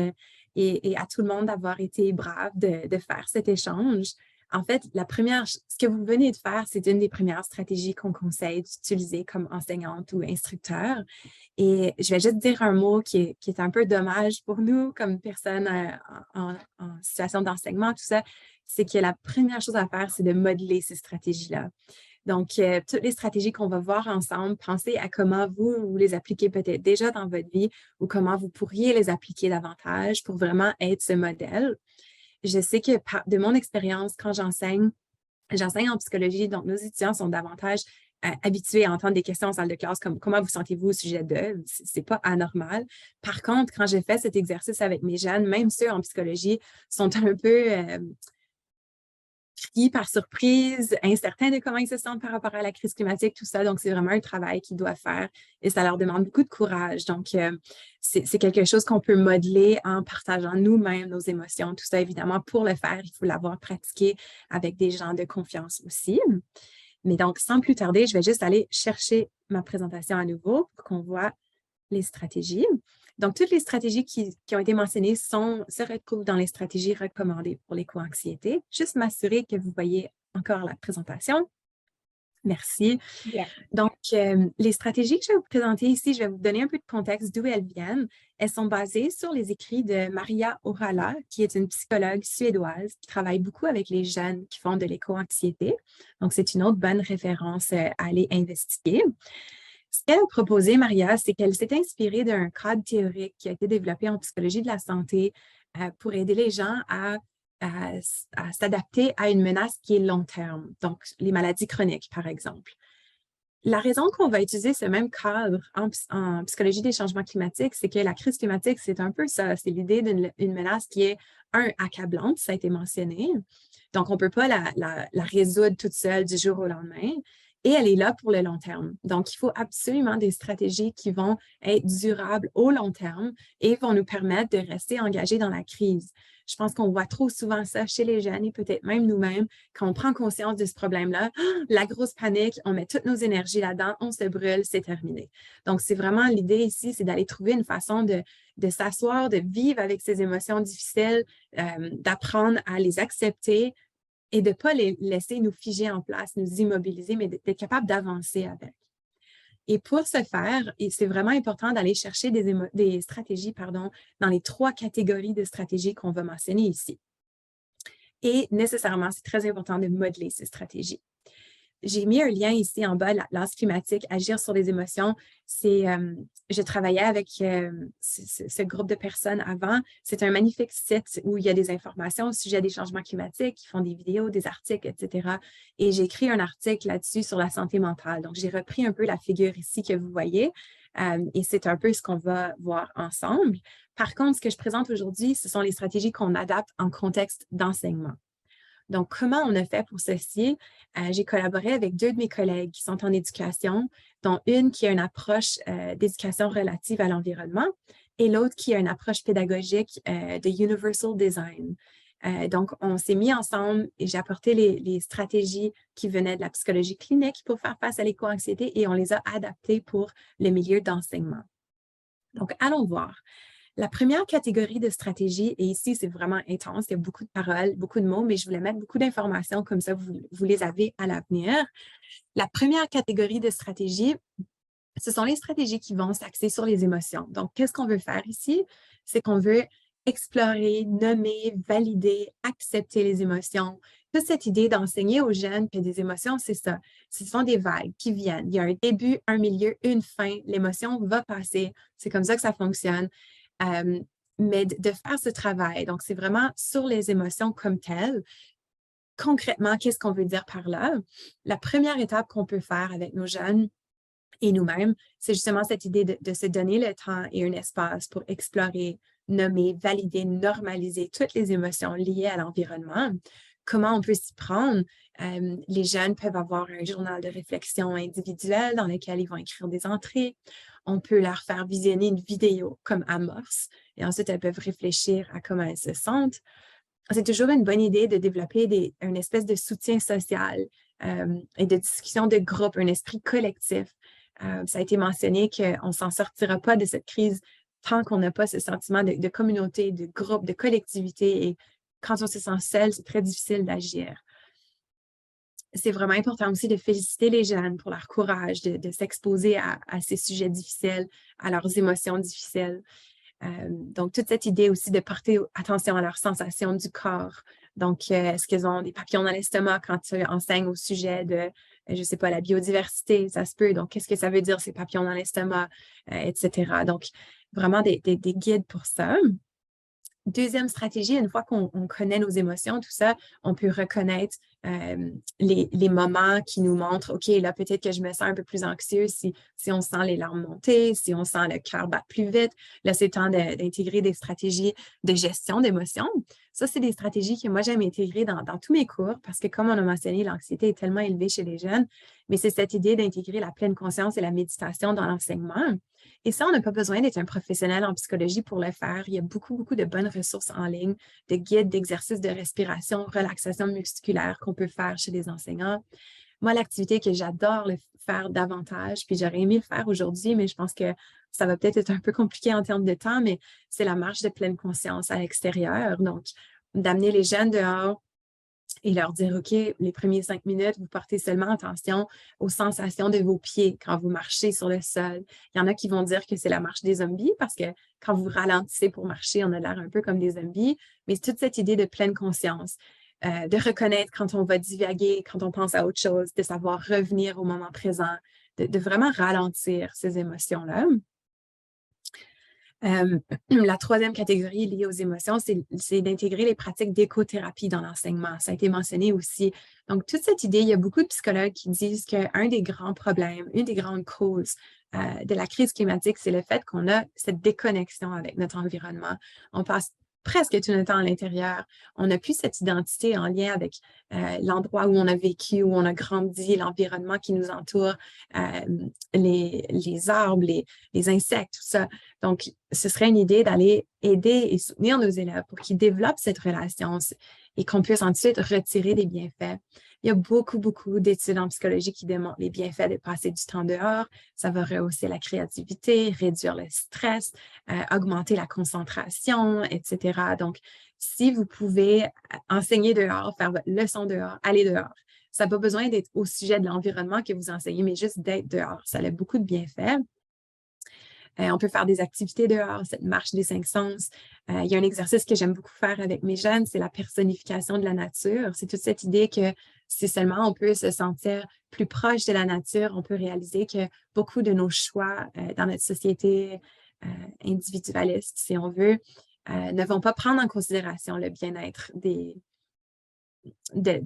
et à tout le monde d'avoir été brave de faire cet échange. En fait, ce que vous venez de faire, c'est une des premières stratégies qu'on conseille d'utiliser comme enseignante ou instructeur. Et je vais juste dire un mot qui est un peu dommage pour nous comme personnes en situation d'enseignement, tout ça, c'est que la première chose à faire, c'est de modeler ces stratégies-là. Donc, toutes les stratégies qu'on va voir ensemble, pensez à comment vous les appliquez peut-être déjà dans votre vie ou comment vous pourriez les appliquer davantage pour vraiment être ce modèle. Je sais que de mon expérience, quand j'enseigne en psychologie, donc nos étudiants sont davantage habitués à entendre des questions en salle de classe comme comment vous sentez-vous au sujet de, c'est pas anormal. Par contre, quand j'ai fait cet exercice avec mes jeunes, même ceux en psychologie, sont un peu pris par surprise, incertains de comment ils se sentent par rapport à la crise climatique, tout ça. Donc, c'est vraiment un travail qu'ils doivent faire et ça leur demande beaucoup de courage. Donc, c'est quelque chose qu'on peut modeler en partageant nous-mêmes nos émotions. Tout ça, évidemment, pour le faire, il faut l'avoir pratiqué avec des gens de confiance aussi. Mais donc, sans plus tarder, je vais juste aller chercher ma présentation à nouveau pour qu'on voit les stratégies. Donc, toutes les stratégies qui ont été mentionnées se retrouvent dans les stratégies recommandées pour l'éco-anxiété. Juste m'assurer que vous voyez encore la présentation. Merci. Yeah. Donc, les stratégies que je vais vous présenter ici, je vais vous donner un peu de contexte d'où elles viennent. Elles sont basées sur les écrits de Maria Orala, qui est une psychologue suédoise qui travaille beaucoup avec les jeunes qui font de l'éco-anxiété. Donc, c'est une autre bonne référence à aller investiguer. Ce qu'elle a proposé, Maria, c'est qu'elle s'est inspirée d'un cadre théorique qui a été développé en psychologie de la santé pour aider les gens à s'adapter à une menace qui est long terme, donc les maladies chroniques, par exemple. La raison qu'on va utiliser ce même cadre en psychologie des changements climatiques, c'est que la crise climatique, c'est un peu ça, c'est l'idée d'une menace qui est, accablante, ça a été mentionné. Donc, on ne peut pas la résoudre toute seule du jour au lendemain. Et elle est là pour le long terme. Donc, il faut absolument des stratégies qui vont être durables au long terme et vont nous permettre de rester engagés dans la crise. Je pense qu'on voit trop souvent ça chez les jeunes et peut-être même nous-mêmes. Quand on prend conscience de ce problème-là, la grosse panique, on met toutes nos énergies là-dedans, on se brûle, c'est terminé. Donc, c'est vraiment l'idée ici, c'est d'aller trouver une façon de s'asseoir, de vivre avec ces émotions difficiles, d'apprendre à les accepter, et de ne pas les laisser nous figer en place, nous immobiliser, mais d'être capable d'avancer avec. Et pour ce faire, c'est vraiment important d'aller chercher des stratégies dans les 3 catégories de stratégies qu'on va mentionner ici. Et nécessairement, c'est très important de modeler ces stratégies. J'ai mis un lien ici en bas, l'anse climatique, agir sur les émotions. Je travaillais avec ce groupe de personnes avant. C'est un magnifique site où il y a des informations au sujet des changements climatiques, ils font des vidéos, des articles, etc. Et j'ai écrit un article là-dessus sur la santé mentale. Donc, j'ai repris un peu la figure ici que vous voyez et c'est un peu ce qu'on va voir ensemble. Par contre, ce que je présente aujourd'hui, ce sont les stratégies qu'on adapte en contexte d'enseignement. Donc, comment on a fait pour ceci? J'ai collaboré avec 2 de mes collègues qui sont en éducation, dont une qui a une approche d'éducation relative à l'environnement et l'autre qui a une approche pédagogique de Universal Design. Donc, on s'est mis ensemble et j'ai apporté les stratégies qui venaient de la psychologie clinique pour faire face à l'éco-anxiété et on les a adaptées pour le milieu d'enseignement. Donc, allons voir. La première catégorie de stratégie, et ici, c'est vraiment intense, il y a beaucoup de paroles, beaucoup de mots, mais je voulais mettre beaucoup d'informations comme ça, vous les avez à l'avenir. La première catégorie de stratégie, ce sont les stratégies qui vont s'axer sur les émotions. Donc, qu'est-ce qu'on veut faire ici? C'est qu'on veut explorer, nommer, valider, accepter les émotions. Toute cette idée d'enseigner aux jeunes que des émotions, c'est ça. Ce sont des vagues qui viennent. Il y a un début, un milieu, une fin. L'émotion va passer. C'est comme ça que ça fonctionne. Mais de faire ce travail, donc c'est vraiment sur les émotions comme telles. Concrètement, qu'est-ce qu'on veut dire par là? La première étape qu'on peut faire avec nos jeunes et nous-mêmes, c'est justement cette idée de se donner le temps et un espace pour explorer, nommer, valider, normaliser toutes les émotions liées à l'environnement. Comment on peut s'y prendre? Les jeunes peuvent avoir un journal de réflexion individuel dans lequel ils vont écrire des entrées. On peut leur faire visionner une vidéo comme amorce et ensuite elles peuvent réfléchir à comment elles se sentent. C'est toujours une bonne idée de développer une espèce de soutien social et de discussion de groupe, un esprit collectif. Ça a été mentionné qu'on ne s'en sortira pas de cette crise tant qu'on n'a pas ce sentiment de communauté, de groupe, de collectivité. Et quand on se sent seul, c'est très difficile d'agir. C'est vraiment important aussi de féliciter les jeunes pour leur courage de s'exposer à ces sujets difficiles, à leurs émotions difficiles. Donc, toute cette idée aussi de porter attention à leurs sensations du corps. Donc, est-ce qu'ils ont des papillons dans l'estomac quand tu enseignes au sujet de, je ne sais pas, la biodiversité, ça se peut. Donc, qu'est-ce que ça veut dire ces papillons dans l'estomac, etc. Donc, vraiment des guides pour ça. Deuxième stratégie, une fois qu'on connaît nos émotions, tout ça, on peut reconnaître les moments qui nous montrent, OK, là, peut-être que je me sens un peu plus anxieuse si on sent les larmes monter, si on sent le cœur battre plus vite. Là, c'est temps d'intégrer des stratégies de gestion d'émotions. Ça, c'est des stratégies que moi, j'aime intégrer dans tous mes cours parce que, comme on a mentionné, l'anxiété est tellement élevée chez les jeunes, mais c'est cette idée d'intégrer la pleine conscience et la méditation dans l'enseignement. Et ça, on n'a pas besoin d'être un professionnel en psychologie pour le faire. Il y a beaucoup, beaucoup de bonnes ressources en ligne, de guides, d'exercices de respiration, relaxation musculaire qu'on peut faire chez les enseignants. Moi, l'activité que j'adore faire davantage, puis j'aurais aimé le faire aujourd'hui, mais je pense que ça va peut-être être un peu compliqué en termes de temps, mais c'est la marche de pleine conscience à l'extérieur. Donc, d'amener les jeunes dehors et leur dire, OK, les premiers 5 minutes, vous portez seulement attention aux sensations de vos pieds quand vous marchez sur le sol. Il y en a qui vont dire que c'est la marche des zombies parce que quand vous ralentissez pour marcher, on a l'air un peu comme des zombies, mais c'est toute cette idée de pleine conscience, de reconnaître quand on va divaguer, quand on pense à autre chose, de savoir revenir au moment présent, de vraiment ralentir ces émotions-là. La troisième catégorie liée aux émotions, c'est d'intégrer les pratiques d'écothérapie dans l'enseignement. Ça a été mentionné aussi. Donc, toute cette idée, il y a beaucoup de psychologues qui disent qu'un des grands problèmes, une des grandes causes de la crise climatique, c'est le fait qu'on a cette déconnexion avec notre environnement. On passe presque tout notre temps à l'intérieur. On n'a plus cette identité en lien avec l'endroit où on a vécu, où on a grandi, l'environnement qui nous entoure, les arbres, les insectes, tout ça. Donc, ce serait une idée d'aller aider et soutenir nos élèves pour qu'ils développent cette relation et qu'on puisse ensuite retirer des bienfaits. Il y a beaucoup, beaucoup d'études en psychologie qui démontrent les bienfaits de passer du temps dehors. Ça va rehausser la créativité, réduire le stress, augmenter la concentration, etc. Donc, si vous pouvez enseigner dehors, faire votre leçon dehors, aller dehors, ça n'a pas besoin d'être au sujet de l'environnement que vous enseignez, mais juste d'être dehors. Ça a beaucoup de bienfaits. On peut faire des activités dehors, cette marche des 5 sens. Il y a un exercice que j'aime beaucoup faire avec mes jeunes, c'est la personnification de la nature. C'est toute cette idée que si seulement on peut se sentir plus proche de la nature, on peut réaliser que beaucoup de nos choix dans notre société individualiste, si on veut, ne vont pas prendre en considération le bien-être de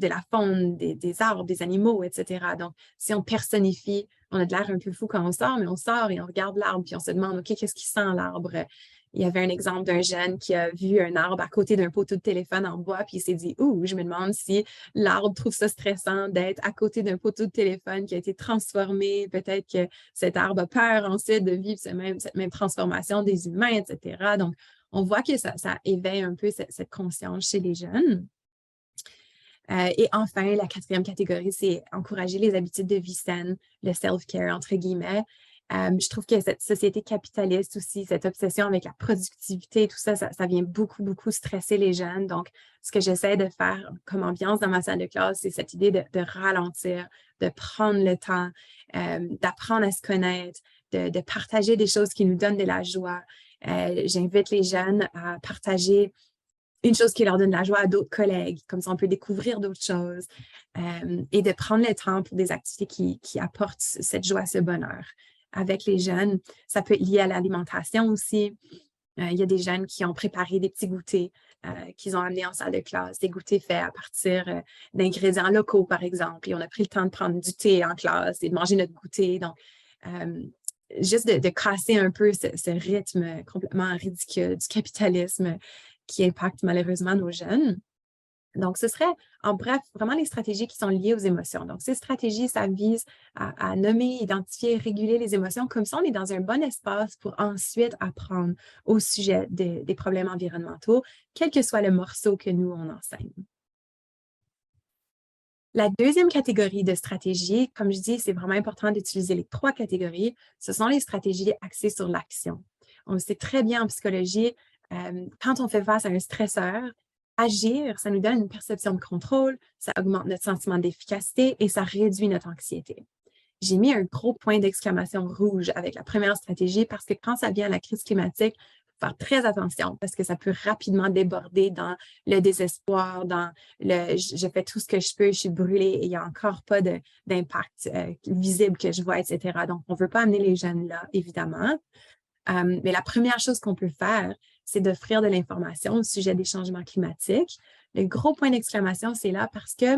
la faune, des arbres, des animaux, etc. Donc, si on personnifie, on a de l'air un peu fou quand on sort, mais on sort et on regarde l'arbre, puis on se demande, OK, qu'est-ce qui sent l'arbre? Il y avait un exemple d'un jeune qui a vu un arbre à côté d'un poteau de téléphone en bois, puis il s'est dit, ouh, je me demande si l'arbre trouve ça stressant d'être à côté d'un poteau de téléphone qui a été transformé. Peut-être que cet arbre a peur ensuite de vivre cette même transformation des humains, etc. Donc, on voit que ça éveille un peu cette conscience chez les jeunes. Et enfin, la quatrième catégorie, c'est encourager les habitudes de vie saine, le self-care, entre guillemets. Je trouve que cette société capitaliste aussi, cette obsession avec la productivité, tout ça, ça vient beaucoup, beaucoup stresser les jeunes. Donc, ce que j'essaie de faire comme ambiance dans ma salle de classe, c'est cette idée de ralentir, de prendre le temps, d'apprendre à se connaître, de partager des choses qui nous donnent de la joie J'invite les jeunes à partager une chose qui leur donne la joie à d'autres collègues, comme ça on peut découvrir d'autres choses et de prendre le temps pour des activités qui apportent cette joie, ce bonheur. Avec les jeunes, ça peut être lié à l'alimentation aussi. Il y a des jeunes qui ont préparé des petits goûters qu'ils ont amenés en salle de classe, des goûters faits à partir d'ingrédients locaux, par exemple. Et on a pris le temps de prendre du thé en classe et de manger notre goûter. Donc, juste de casser un peu ce rythme complètement ridicule du capitalisme qui impacte malheureusement nos jeunes. Donc, ce serait, en bref, vraiment les stratégies qui sont liées aux émotions. Donc, ces stratégies, ça vise à nommer, identifier, réguler les émotions. Comme ça, on est dans un bon espace pour ensuite apprendre au sujet des problèmes environnementaux, quel que soit le morceau que nous, on enseigne. La deuxième catégorie de stratégies, comme je dis, c'est vraiment important d'utiliser les 3 catégories. Ce sont les stratégies axées sur l'action. On le sait très bien en psychologie, quand on fait face à un stresseur, agir, ça nous donne une perception de contrôle, ça augmente notre sentiment d'efficacité et ça réduit notre anxiété. J'ai mis un gros point d'exclamation rouge avec la première stratégie parce que quand ça vient à la crise climatique, il faut faire très attention parce que ça peut rapidement déborder dans le désespoir, dans le « je fais tout ce que je peux, je suis brûlée et il n'y a encore pas d'impact visible que je vois, etc. » Donc, on ne veut pas amener les jeunes là, évidemment. Mais la première chose qu'on peut faire, c'est d'offrir de l'information au sujet des changements climatiques. Le gros point d'exclamation, c'est là parce que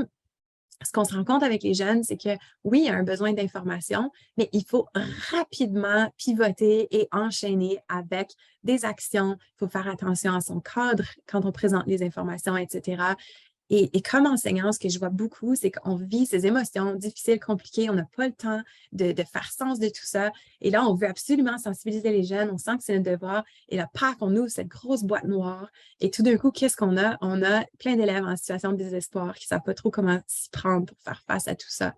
ce qu'on se rend compte avec les jeunes, c'est que oui, il y a un besoin d'information, mais il faut rapidement pivoter et enchaîner avec des actions. Il faut faire attention à son cadre quand on présente les informations, etc. Et comme enseignant, ce que je vois beaucoup, c'est qu'on vit ces émotions difficiles, compliquées, on n'a pas le temps de faire sens de tout ça. Et là, on veut absolument sensibiliser les jeunes, on sent que c'est notre devoir. Et là, paf, on ouvre cette grosse boîte noire. Et tout d'un coup, qu'est-ce qu'on a? On a plein d'élèves en situation de désespoir qui ne savent pas trop comment s'y prendre pour faire face à tout ça.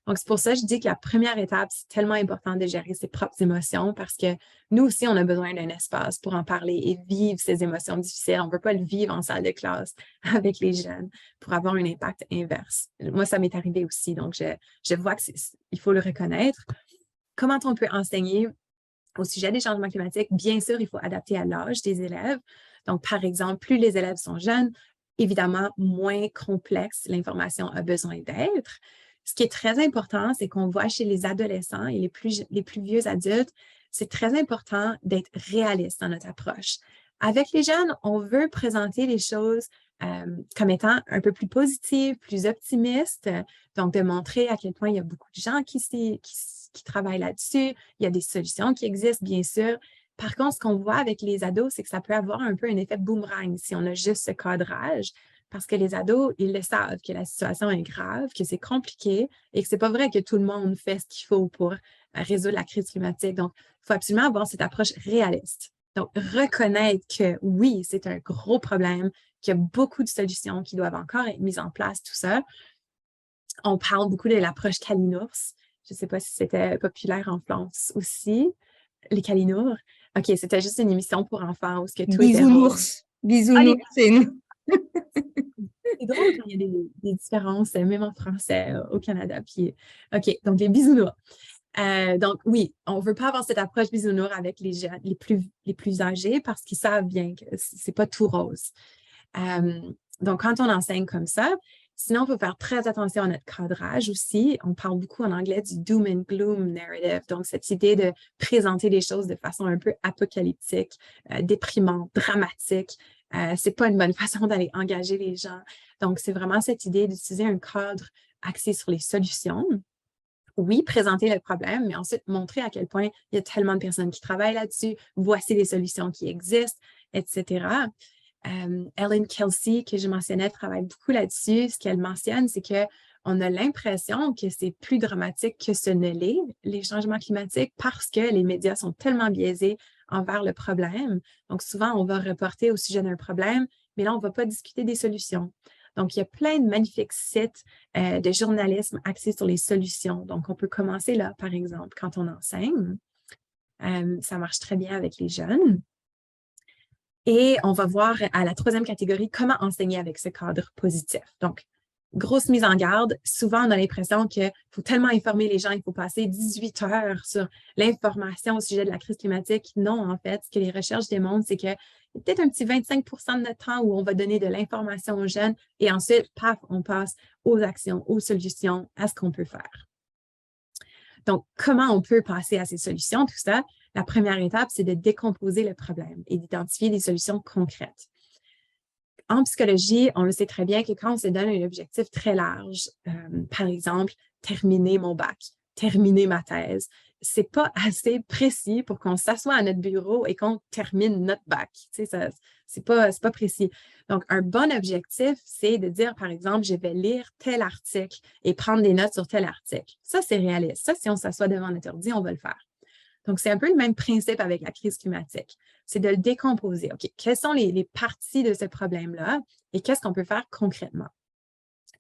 Donc, c'est pour ça que je dis que la première étape, c'est tellement important de gérer ses propres émotions parce que nous aussi, on a besoin d'un espace pour en parler et vivre ces émotions difficiles. On ne peut pas le vivre en salle de classe avec les jeunes pour avoir un impact inverse. Moi, ça m'est arrivé aussi, donc je vois qu'il faut le reconnaître. Comment on peut enseigner au sujet des changements climatiques? Bien sûr, il faut adapter à l'âge des élèves. Donc, par exemple, plus les élèves sont jeunes, évidemment, moins complexe l'information a besoin d'être. Ce qui est très important, c'est qu'on voit chez les adolescents et les plus vieux adultes, c'est très important d'être réaliste dans notre approche. Avec les jeunes, on veut présenter les choses comme étant un peu plus positives, plus optimistes, donc de montrer à quel point il y a beaucoup de gens qui travaillent là-dessus, il y a des solutions qui existent, bien sûr. Par contre, ce qu'on voit avec les ados, c'est que ça peut avoir un peu un effet boomerang si on a juste ce cadrage. Parce que les ados, ils le savent que la situation est grave, que c'est compliqué et que ce n'est pas vrai que tout le monde fait ce qu'il faut pour résoudre la crise climatique. Donc, il faut absolument avoir cette approche réaliste. Donc, reconnaître que oui, c'est un gros problème, qu'il y a beaucoup de solutions qui doivent encore être mises en place, tout ça. On parle beaucoup de l'approche Kalinours. Je ne sais pas si c'était populaire en France aussi, les Kalinours. OK, c'était juste une émission pour enfants où ce que tout Bisounours. Bisounours, c'est nous. C'est drôle quand il y a des différences, même en français au Canada. Puis, OK, donc les bisounours. Donc, oui, on ne veut pas avoir cette approche bisounours avec les jeunes, les plus âgés parce qu'ils savent bien que ce n'est pas tout rose. Donc, quand on enseigne comme ça, sinon, il faut faire très attention à notre cadrage aussi. On parle beaucoup en anglais du doom and gloom narrative, donc cette idée de présenter les choses de façon un peu apocalyptique, déprimante, dramatique. Ce n'est pas une bonne façon d'aller engager les gens. Donc, c'est vraiment cette idée d'utiliser un cadre axé sur les solutions. Oui, présenter le problème, mais ensuite montrer à quel point il y a tellement de personnes qui travaillent là-dessus, voici les solutions qui existent, etc. Ellen Kelsey, que je mentionnais, travaille beaucoup là-dessus. Ce qu'elle mentionne, c'est qu'on a l'impression que c'est plus dramatique que ce ne l'est, les changements climatiques, parce que les médias sont tellement biaisés envers le problème. Donc, souvent, on va reporter au sujet d'un problème, mais là, on ne va pas discuter des solutions. Donc, il y a plein de magnifiques sites de journalisme axés sur les solutions. Donc, on peut commencer là, par exemple, quand on enseigne. Ça marche très bien avec les jeunes. Et on va voir à la troisième catégorie comment enseigner avec ce cadre positif. Donc, grosse mise en garde. Souvent, on a l'impression qu'il faut tellement informer les gens, il faut passer 18 heures sur l'information au sujet de la crise climatique. Non, en fait, ce que les recherches démontrent, c'est qu'il y a peut-être un petit 25 de notre temps où on va donner de l'information aux jeunes et ensuite, paf, on passe aux actions, aux solutions, à ce qu'on peut faire. Donc, comment on peut passer à ces solutions, tout ça? La première étape, c'est de décomposer le problème et d'identifier des solutions concrètes. En psychologie, on le sait très bien que quand on se donne un objectif très large, par exemple, terminer mon bac, terminer ma thèse, c'est pas assez précis pour qu'on s'assoie à notre bureau et qu'on termine notre bac. Tu sais, c'est pas précis. Donc, un bon objectif, c'est de dire, par exemple, je vais lire tel article et prendre des notes sur tel article. Ça, c'est réaliste. Ça, si on s'assoit devant notre ordi, on va le faire. Donc, c'est un peu le même principe avec la crise climatique. C'est de le décomposer. OK, quelles sont les parties de ce problème-là et qu'est-ce qu'on peut faire concrètement?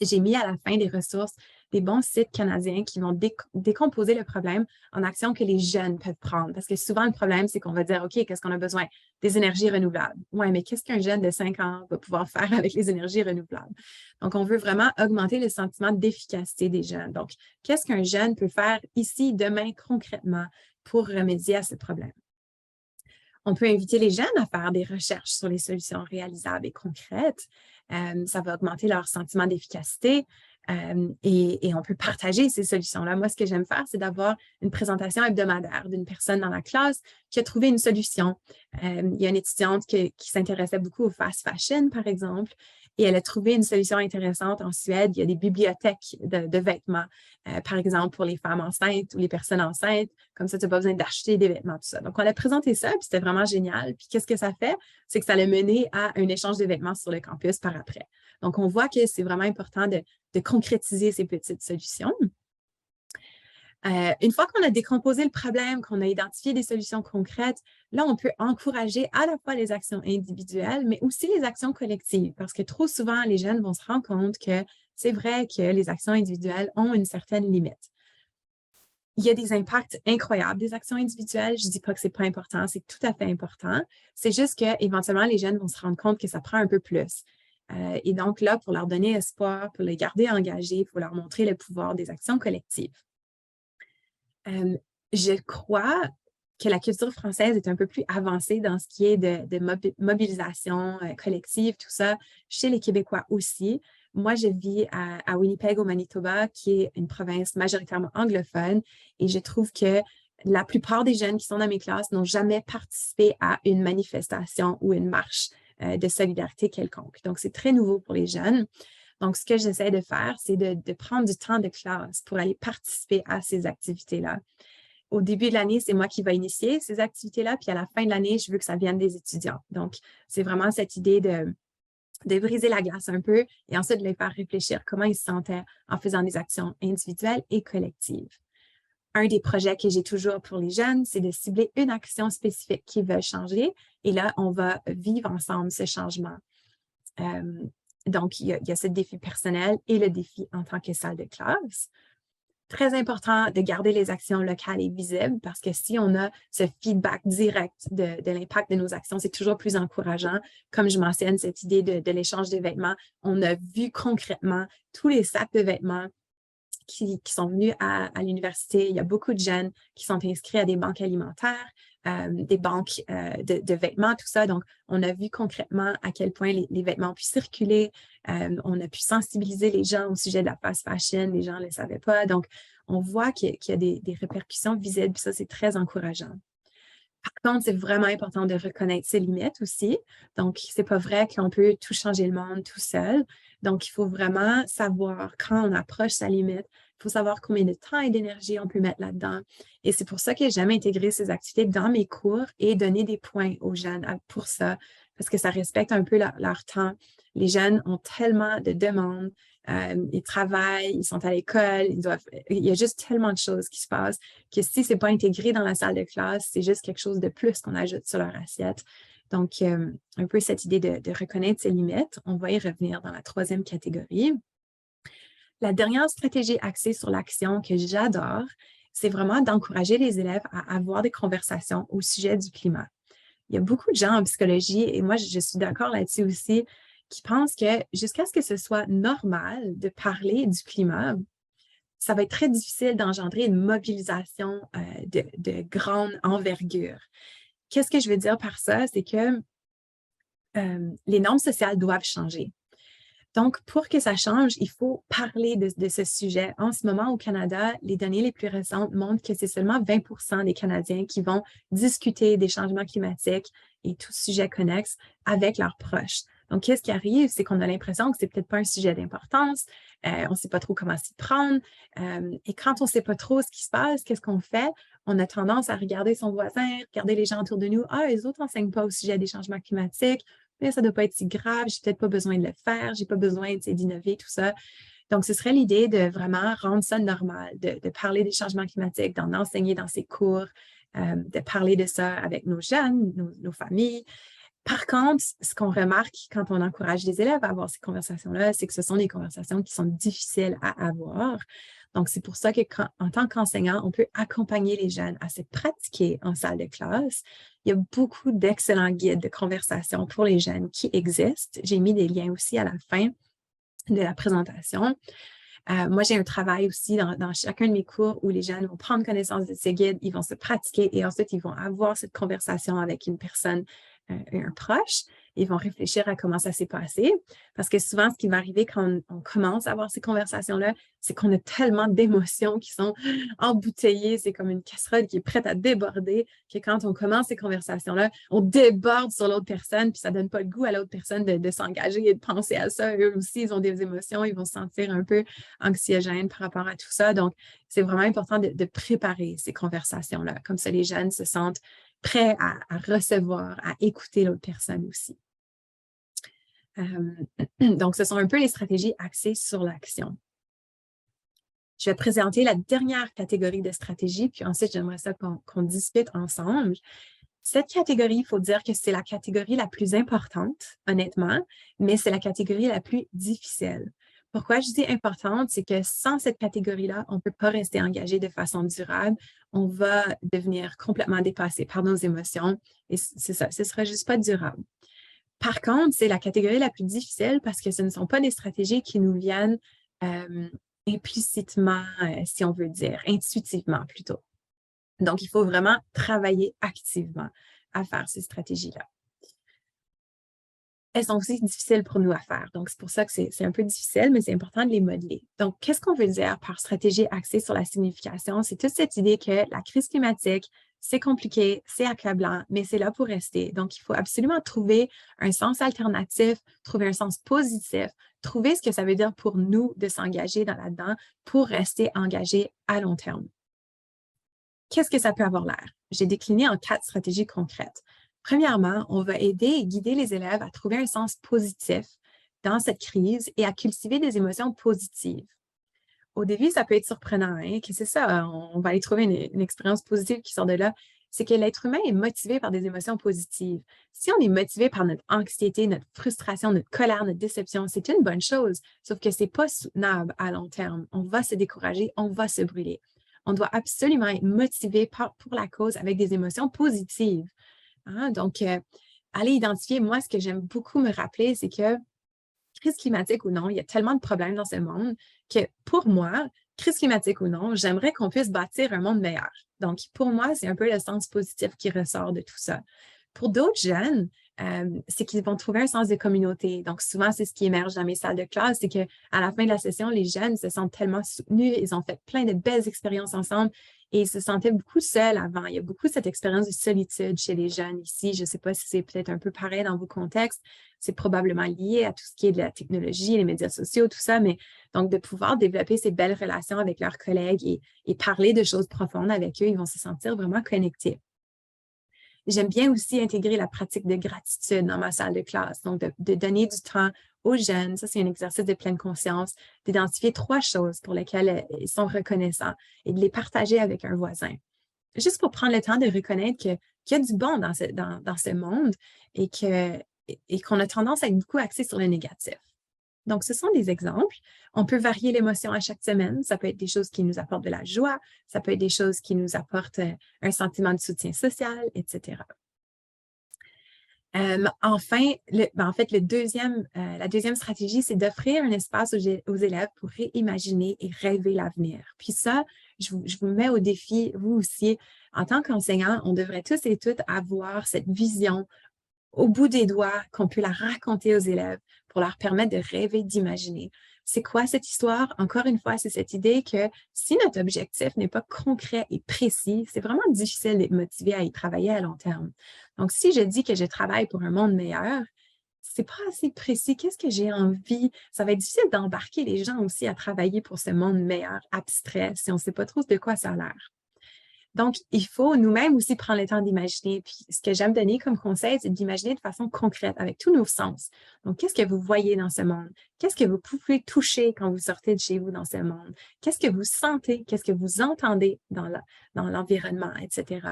J'ai mis à la fin des ressources des bons sites canadiens qui vont décomposer le problème en actions que les jeunes peuvent prendre. Parce que souvent, le problème, c'est qu'on va dire, OK, qu'est-ce qu'on a besoin? Des énergies renouvelables. Oui, mais qu'est-ce qu'un jeune de 5 ans va pouvoir faire avec les énergies renouvelables? Donc, on veut vraiment augmenter le sentiment d'efficacité des jeunes. Donc, qu'est-ce qu'un jeune peut faire ici, demain, concrètement pour remédier à ce problème? On peut inviter les jeunes à faire des recherches sur les solutions réalisables et concrètes. Ça va augmenter leur sentiment d'efficacité et on peut partager ces solutions-là. Moi, ce que j'aime faire, c'est d'avoir une présentation hebdomadaire d'une personne dans la classe qui a trouvé une solution. Il y a une étudiante qui s'intéressait beaucoup au fast fashion, par exemple, et elle a trouvé une solution intéressante en Suède. Il y a des bibliothèques de vêtements, par exemple, pour les femmes enceintes ou les personnes enceintes. Comme ça, tu n'as pas besoin d'acheter des vêtements, tout ça. Donc, on a présenté ça, puis c'était vraiment génial. Puis, qu'est-ce que ça fait? C'est que ça l'a mené à un échange de vêtements sur le campus par après. Donc, on voit que c'est vraiment important de concrétiser ces petites solutions. Une fois qu'on a décomposé le problème, qu'on a identifié des solutions concrètes, là, on peut encourager à la fois les actions individuelles, mais aussi les actions collectives, parce que trop souvent, les jeunes vont se rendre compte que c'est vrai que les actions individuelles ont une certaine limite. Il y a des impacts incroyables des actions individuelles. Je ne dis pas que ce n'est pas important, c'est tout à fait important. C'est juste qu'éventuellement, les jeunes vont se rendre compte que ça prend un peu plus. Et donc là, pour leur donner espoir, pour les garder engagés, il faut leur montrer le pouvoir des actions collectives. Je crois que la culture française est un peu plus avancée dans ce qui est de mobilisation collective, tout ça, chez les Québécois aussi. Moi, je vis à Winnipeg, au Manitoba, qui est une province majoritairement anglophone, et je trouve que la plupart des jeunes qui sont dans mes classes n'ont jamais participé à une manifestation ou une marche de solidarité quelconque. Donc, c'est très nouveau pour les jeunes. Donc, ce que j'essaie de faire, c'est de prendre du temps de classe pour aller participer à ces activités-là. Au début de l'année, c'est moi qui vais initier ces activités-là, puis à la fin de l'année, je veux que ça vienne des étudiants. Donc, c'est vraiment cette idée de briser la glace un peu et ensuite de les faire réfléchir comment ils se sentaient en faisant des actions individuelles et collectives. Un des projets que j'ai toujours pour les jeunes, c'est de cibler une action spécifique qu'ils veulent changer et là, on va vivre ensemble ce changement. Donc, il y a ce défi personnel et le défi en tant que salle de classe. Très important de garder les actions locales et visibles parce que si on a ce feedback direct de l'impact de nos actions, c'est toujours plus encourageant. Comme je mentionne, cette idée de l'échange de vêtements, on a vu concrètement tous les sacs de vêtements qui sont venus à l'université. Il y a beaucoup de jeunes qui sont inscrits à des banques alimentaires, des banques de vêtements, tout ça. Donc, on a vu concrètement à quel point les vêtements ont pu circuler. On a pu sensibiliser les gens au sujet de la fast fashion. Les gens ne le savaient pas. Donc, on voit qu'il y a des répercussions visibles. Puis ça, c'est très encourageant. Par contre, c'est vraiment important de reconnaître ses limites aussi. Donc, c'est pas vrai qu'on peut tout changer le monde tout seul. Donc, il faut vraiment savoir quand on approche sa limite. Il faut savoir combien de temps et d'énergie on peut mettre là-dedans. Et c'est pour ça que j'aime intégrer ces activités dans mes cours et donner des points aux jeunes pour ça, parce que ça respecte un peu leur temps. Les jeunes ont tellement de demandes. Ils travaillent, ils sont à l'école, il y a juste tellement de choses qui se passent que si ce n'est pas intégré dans la salle de classe, c'est juste quelque chose de plus qu'on ajoute sur leur assiette. Donc, un peu cette idée de reconnaître ses limites. On va y revenir dans la troisième catégorie. La dernière stratégie axée sur l'action que j'adore, c'est vraiment d'encourager les élèves à avoir des conversations au sujet du climat. Il y a beaucoup de gens en psychologie, et moi, je suis d'accord là-dessus aussi, qui pensent que jusqu'à ce que ce soit normal de parler du climat, ça va être très difficile d'engendrer une mobilisation de grande envergure. Qu'est-ce que je veux dire par ça? C'est que les normes sociales doivent changer. Donc, pour que ça change, il faut parler de ce sujet. En ce moment, au Canada, les données les plus récentes montrent que c'est seulement 20% des Canadiens qui vont discuter des changements climatiques et tout sujet connexe avec leurs proches. Donc, qu'est-ce qui arrive? C'est qu'on a l'impression que c'est peut-être pas un sujet d'importance, on ne sait pas trop comment s'y prendre. Et quand on ne sait pas trop ce qui se passe, qu'est-ce qu'on fait? On a tendance à regarder son voisin, regarder les gens autour de nous. Ah, les autres n'enseignent pas au sujet des changements climatiques. Mais ça ne doit pas être si grave, j'ai peut-être pas besoin de le faire, j'ai pas besoin d'innover, tout ça. Donc, ce serait l'idée de vraiment rendre ça normal, de parler des changements climatiques, d'en enseigner dans ses cours, de parler de ça avec nos jeunes, nos familles. Par contre, ce qu'on remarque quand on encourage les élèves à avoir ces conversations-là, c'est que ce sont des conversations qui sont difficiles à avoir. Donc, c'est pour ça qu'en tant qu'enseignant, on peut accompagner les jeunes à se pratiquer en salle de classe. Il y a beaucoup d'excellents guides de conversation pour les jeunes qui existent. J'ai mis des liens aussi à la fin de la présentation. Moi, j'ai un travail aussi dans chacun de mes cours où les jeunes vont prendre connaissance de ces guides, ils vont se pratiquer et ensuite, ils vont avoir cette conversation avec une personne, un proche. Ils vont réfléchir à comment ça s'est passé. Parce que souvent, ce qui va arriver quand on commence à avoir ces conversations-là, c'est qu'on a tellement d'émotions qui sont embouteillées. C'est comme une casserole qui est prête à déborder, que quand on commence ces conversations-là, on déborde sur l'autre personne, puis ça ne donne pas le goût à l'autre personne de s'engager et de penser à ça. Eux aussi, ils ont des émotions, ils vont se sentir un peu anxiogènes par rapport à tout ça. Donc, c'est vraiment important de préparer ces conversations-là. Comme ça, les jeunes se sentent prêts à recevoir, à écouter l'autre personne aussi. Donc, ce sont un peu les stratégies axées sur l'action. Je vais présenter la dernière catégorie de stratégies, puis ensuite, j'aimerais ça qu'on discute ensemble. Cette catégorie, il faut dire que c'est la catégorie la plus importante, honnêtement, mais c'est la catégorie la plus difficile. Pourquoi je dis importante? C'est que sans cette catégorie-là, on ne peut pas rester engagé de façon durable. On va devenir complètement dépassé par nos émotions et c'est ça, ce ne sera juste pas durable. Par contre, c'est la catégorie la plus difficile parce que ce ne sont pas des stratégies qui nous viennent implicitement, si on veut dire, intuitivement plutôt. Donc, il faut vraiment travailler activement à faire ces stratégies-là. Elles sont aussi difficiles pour nous à faire. Donc, c'est pour ça que c'est un peu difficile, mais c'est important de les modeler. Donc, qu'est-ce qu'on veut dire par stratégie axée sur la signification? C'est toute cette idée que la crise climatique, c'est compliqué, c'est accablant, mais c'est là pour rester. Donc, il faut absolument trouver un sens alternatif, trouver un sens positif, trouver ce que ça veut dire pour nous de s'engager là-dedans pour rester engagé à long terme. Qu'est-ce que ça peut avoir l'air? J'ai décliné en 4 stratégies concrètes. Premièrement, on va aider et guider les élèves à trouver un sens positif dans cette crise et à cultiver des émotions positives. Au début, ça peut être surprenant, hein? Que c'est ça, on va aller trouver une expérience positive qui sort de là. C'est que l'être humain est motivé par des émotions positives. Si on est motivé par notre anxiété, notre frustration, notre colère, notre déception, c'est une bonne chose, sauf que ce n'est pas soutenable à long terme. On va se décourager, on va se brûler. On doit absolument être motivé pour la cause avec des émotions positives. Hein? Donc, aller identifier, moi, ce que j'aime beaucoup me rappeler, c'est que crise climatique ou non, il y a tellement de problèmes dans ce monde que pour moi, crise climatique ou non, j'aimerais qu'on puisse bâtir un monde meilleur. Donc, pour moi, c'est un peu le sens positif qui ressort de tout ça. Pour d'autres jeunes, c'est qu'ils vont trouver un sens de communauté. Donc, souvent, c'est ce qui émerge dans mes salles de classe, c'est qu'à la fin de la session, les jeunes se sentent tellement soutenus, ils ont fait plein de belles expériences ensemble et ils se sentaient beaucoup seuls avant. Il y a beaucoup cette expérience de solitude chez les jeunes ici. Je ne sais pas si c'est peut-être un peu pareil dans vos contextes. C'est probablement lié à tout ce qui est de la technologie, les médias sociaux, tout ça, mais donc de pouvoir développer ces belles relations avec leurs collègues et parler de choses profondes avec eux, ils vont se sentir vraiment connectés. J'aime bien aussi intégrer la pratique de gratitude dans ma salle de classe, donc de donner du temps aux jeunes. Ça, c'est un exercice de pleine conscience, d'identifier 3 choses pour lesquelles ils sont reconnaissants et de les partager avec un voisin. Juste pour prendre le temps de reconnaître qu'il y a du bon dans ce monde et qu'on a tendance à être beaucoup axé sur le négatif. Donc, ce sont des exemples. On peut varier l'émotion à chaque semaine. Ça peut être des choses qui nous apportent de la joie, ça peut être des choses qui nous apportent un sentiment de soutien social, etc. Enfin, la deuxième stratégie, c'est d'offrir un espace aux élèves pour réimaginer et rêver l'avenir. Puis ça, je vous mets au défi, vous aussi, en tant qu'enseignant, on devrait tous et toutes avoir cette vision au bout des doigts, qu'on peut la raconter aux élèves pour leur permettre de rêver, d'imaginer. C'est quoi cette histoire? Encore une fois, c'est cette idée que si notre objectif n'est pas concret et précis, c'est vraiment difficile d'être motivé à y travailler à long terme. Donc, si je dis que je travaille pour un monde meilleur, c'est pas assez précis. Qu'est-ce que j'ai envie? Ça va être difficile d'embarquer les gens aussi à travailler pour ce monde meilleur, abstrait, si on ne sait pas trop de quoi ça a l'air. Donc, il faut nous-mêmes aussi prendre le temps d'imaginer. Puis, ce que j'aime donner comme conseil, c'est d'imaginer de façon concrète, avec tous nos sens. Donc, qu'est-ce que vous voyez dans ce monde? Qu'est-ce que vous pouvez toucher quand vous sortez de chez vous dans ce monde? Qu'est-ce que vous sentez? Qu'est-ce que vous entendez dans l'environnement, etc.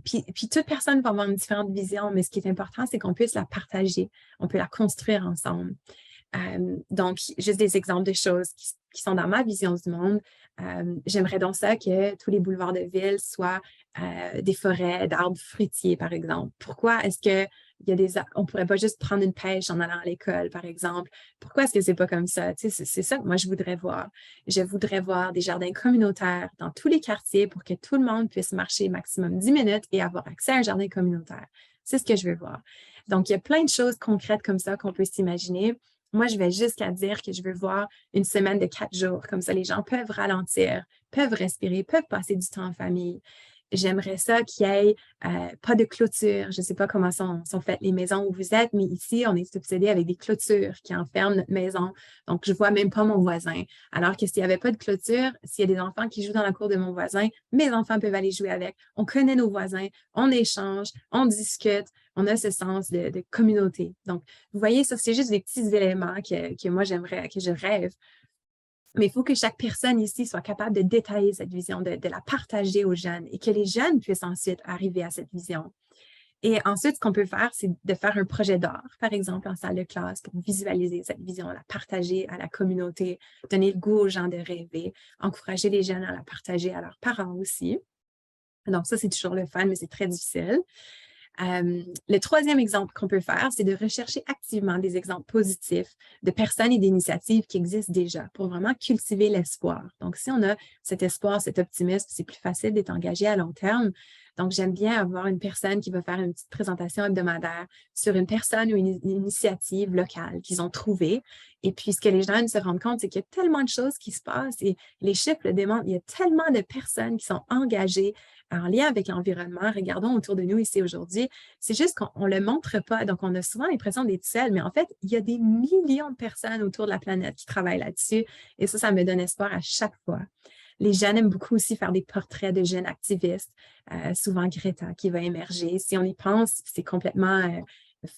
Puis toute personne va avoir une différente vision, mais ce qui est important, c'est qu'on puisse la partager. On peut la construire ensemble. Donc, juste des exemples de choses qui sont dans ma vision du monde. J'aimerais donc ça que tous les boulevards de ville soient des forêts d'arbres fruitiers, par exemple. Pourquoi est-ce que on ne pourrait pas juste prendre une pêche en allant à l'école, par exemple? Pourquoi est-ce que c'est pas comme ça? Tu sais, c'est ça que moi, je voudrais voir. Je voudrais voir des jardins communautaires dans tous les quartiers pour que tout le monde puisse marcher maximum 10 minutes et avoir accès à un jardin communautaire. C'est ce que je veux voir. Donc, il y a plein de choses concrètes comme ça qu'on peut s'imaginer. Moi, je vais jusqu'à dire que je veux voir une semaine de 4 jours. Comme ça, les gens peuvent ralentir, peuvent respirer, peuvent passer du temps en famille. J'aimerais ça qu'il n'y ait pas de clôture. Je ne sais pas comment sont faites les maisons où vous êtes, mais ici, on est obsédé avec des clôtures qui enferment notre maison. Donc, je ne vois même pas mon voisin. Alors que s'il n'y avait pas de clôture, s'il y a des enfants qui jouent dans la cour de mon voisin, mes enfants peuvent aller jouer avec. On connaît nos voisins, on échange, on discute, on a ce sens de communauté. Donc, vous voyez, ça, c'est juste des petits éléments que moi, j'aimerais, que je rêve. Mais il faut que chaque personne ici soit capable de détailler cette vision, de la partager aux jeunes et que les jeunes puissent ensuite arriver à cette vision. Et ensuite, ce qu'on peut faire, c'est de faire un projet d'art, par exemple, en salle de classe pour visualiser cette vision, la partager à la communauté, donner le goût aux gens de rêver, encourager les jeunes à la partager à leurs parents aussi. Donc ça, c'est toujours le fun, mais c'est très difficile. Le troisième exemple qu'on peut faire, c'est de rechercher activement des exemples positifs de personnes et d'initiatives qui existent déjà pour vraiment cultiver l'espoir. Donc, si on a cet espoir, cet optimisme, c'est plus facile d'être engagé à long terme. Donc, j'aime bien avoir une personne qui va faire une petite présentation hebdomadaire sur une personne ou une initiative locale qu'ils ont trouvée. Et puis, ce que les gens se rendent compte, c'est qu'il y a tellement de choses qui se passent et les chiffres le démontrent. Il y a tellement de personnes qui sont engagées en lien avec l'environnement. Regardons autour de nous ici aujourd'hui. C'est juste qu'on ne le montre pas. Donc, on a souvent l'impression d'être seul, mais en fait, il y a des millions de personnes autour de la planète qui travaillent là-dessus. Et ça me donne espoir à chaque fois. Les jeunes aiment beaucoup aussi faire des portraits de jeunes activistes, souvent Greta qui va émerger. Si on y pense, c'est complètement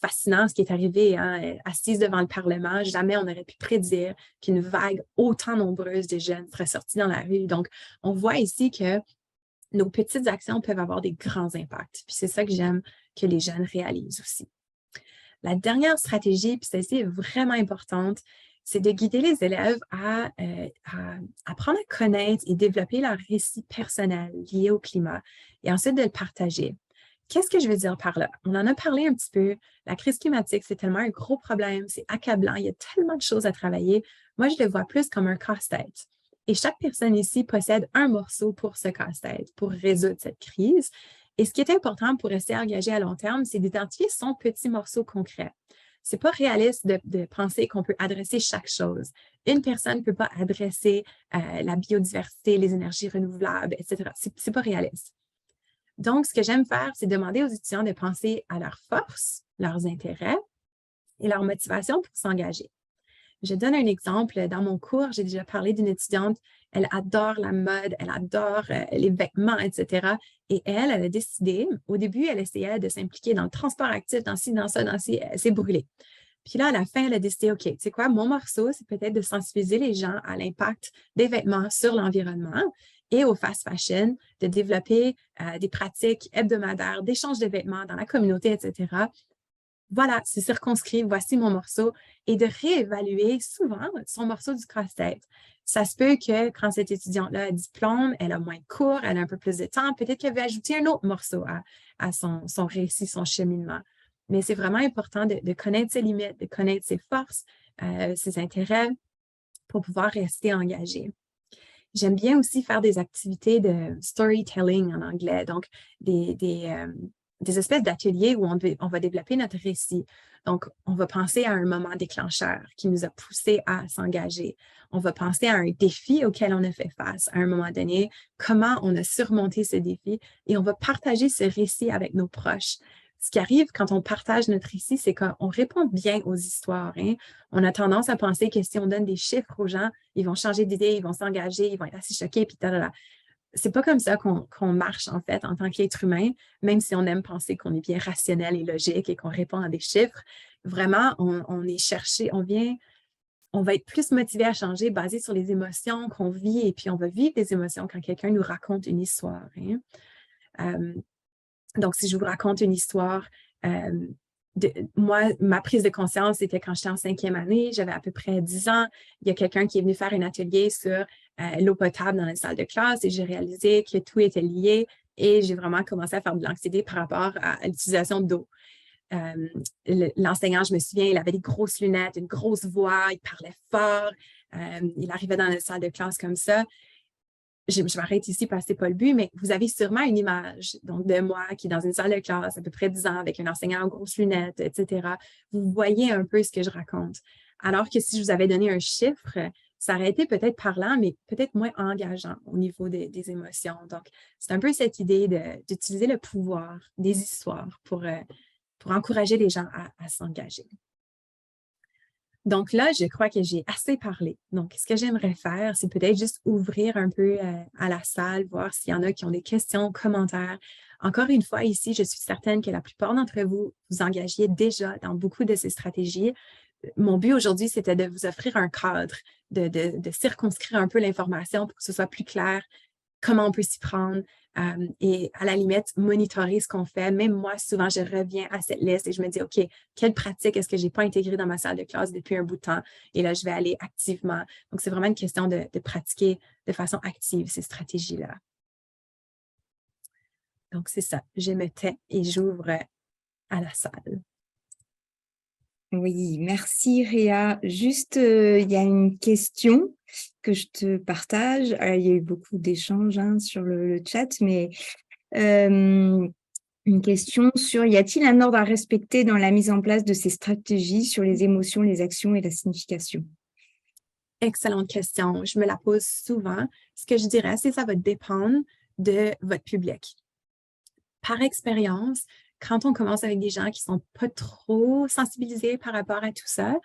fascinant ce qui est arrivé, hein, assise devant le Parlement. Jamais on n'aurait pu prédire qu'une vague autant nombreuse de jeunes serait sortie dans la rue. Donc, on voit ici que nos petites actions peuvent avoir des grands impacts. Puis c'est ça que j'aime que les jeunes réalisent aussi. La dernière stratégie, puis celle-ci est vraiment importante, c'est de guider les élèves à apprendre à connaître et développer leur récit personnel lié au climat et ensuite de le partager. Qu'est-ce que je veux dire par là? On en a parlé un petit peu. La crise climatique, c'est tellement un gros problème, c'est accablant, il y a tellement de choses à travailler. Moi, je le vois plus comme un casse-tête. Et chaque personne ici possède un morceau pour ce casse-tête, pour résoudre cette crise. Et ce qui est important pour rester engagé à long terme, c'est d'identifier son petit morceau concret. Ce n'est pas réaliste de penser qu'on peut adresser chaque chose. Une personne ne peut pas adresser la biodiversité, les énergies renouvelables, etc. Ce n'est pas réaliste. Donc, ce que j'aime faire, c'est demander aux étudiants de penser à leurs forces, leurs intérêts et leur motivation pour s'engager. Je donne un exemple. Dans mon cours, j'ai déjà parlé d'une étudiante, elle adore la mode, elle adore les vêtements, etc. Et elle a décidé, au début, elle essayait de s'impliquer dans le transport actif, dans ci, dans ça, elle s'est brûlée. Puis là, à la fin, elle a décidé, OK, tu sais quoi, mon morceau, c'est peut-être de sensibiliser les gens à l'impact des vêtements sur l'environnement et au fast fashion, de développer des pratiques hebdomadaires d'échange de vêtements dans la communauté, etc. voilà, c'est circonscrit, voici mon morceau, et de réévaluer souvent son morceau du casse-tête. Ça se peut que quand cette étudiante-là a un diplôme, elle a moins de cours, elle a un peu plus de temps, peut-être qu'elle veut ajouter un autre morceau à son récit, son cheminement. Mais c'est vraiment important de connaître ses limites, de connaître ses forces, ses intérêts pour pouvoir rester engagé. J'aime bien aussi faire des activités de storytelling en anglais, donc des espèces d'ateliers où on va développer notre récit. Donc, on va penser à un moment déclencheur qui nous a poussé à s'engager. On va penser à un défi auquel on a fait face à un moment donné, comment on a surmonté ce défi, et on va partager ce récit avec nos proches. Ce qui arrive quand on partage notre récit, c'est qu'on répond bien aux histoires. Hein? On a tendance à penser que si on donne des chiffres aux gens, ils vont changer d'idée, ils vont s'engager, ils vont être assez choqués, puis talala. C'est pas comme ça qu'on marche, en fait, en tant qu'être humain, même si on aime penser qu'on est bien rationnel et logique et qu'on répond à des chiffres. Vraiment, on est cherché, on va être plus motivé à changer basé sur les émotions qu'on vit, et puis on va vivre des émotions quand quelqu'un nous raconte une histoire. Hein? Donc, si je vous raconte une histoire, moi, ma prise de conscience, c'était quand j'étais en 5e année, j'avais à peu près 10 ans. Il y a quelqu'un qui est venu faire un atelier sur l'eau potable dans la salle de classe, et j'ai réalisé que tout était lié, et j'ai vraiment commencé à faire de l'anxiété par rapport à l'utilisation d'eau. L'enseignant, je me souviens, il avait des grosses lunettes, une grosse voix, il parlait fort, il arrivait dans la salle de classe comme ça. Je m'arrête ici parce que ce n'est pas le but, mais vous avez sûrement une image donc, de moi qui est dans une salle de classe à peu près 10 ans avec un enseignant aux grosses lunettes, etc. Vous voyez un peu ce que je raconte. Alors que si je vous avais donné un chiffre, ça aurait été peut-être parlant, mais peut-être moins engageant au niveau des émotions. Donc, c'est un peu cette idée d'utiliser le pouvoir des histoires pour encourager les gens à s'engager. Donc là, je crois que j'ai assez parlé. Donc, ce que j'aimerais faire, c'est peut-être juste ouvrir un peu à la salle, voir s'il y en a qui ont des questions, commentaires. Encore une fois, ici, je suis certaine que la plupart d'entre vous vous engagiez déjà dans beaucoup de ces stratégies. Mon but aujourd'hui, c'était de vous offrir un cadre, de circonscrire un peu l'information pour que ce soit plus clair, comment on peut s'y prendre, et à la limite, monitorer ce qu'on fait. Même moi, souvent, je reviens à cette liste et je me dis, OK, quelle pratique est-ce que je n'ai pas intégrée dans ma salle de classe depuis un bout de temps? Et là, je vais aller activement. Donc, c'est vraiment une question de pratiquer de façon active ces stratégies-là. Donc, c'est ça. Je me tais et j'ouvre à la salle. Oui, merci Réa. Juste, il y a une question que je te partage. Il y a eu beaucoup d'échanges sur le chat, mais une question sur y a-t-il un ordre à respecter dans la mise en place de ces stratégies sur les émotions, les actions et la signification? Excellente question. Je me la pose souvent. Ce que je dirais, c'est que ça va dépendre de votre public. Par expérience, quand on commence avec des gens qui ne sont pas trop sensibilisés par rapport à tout ça,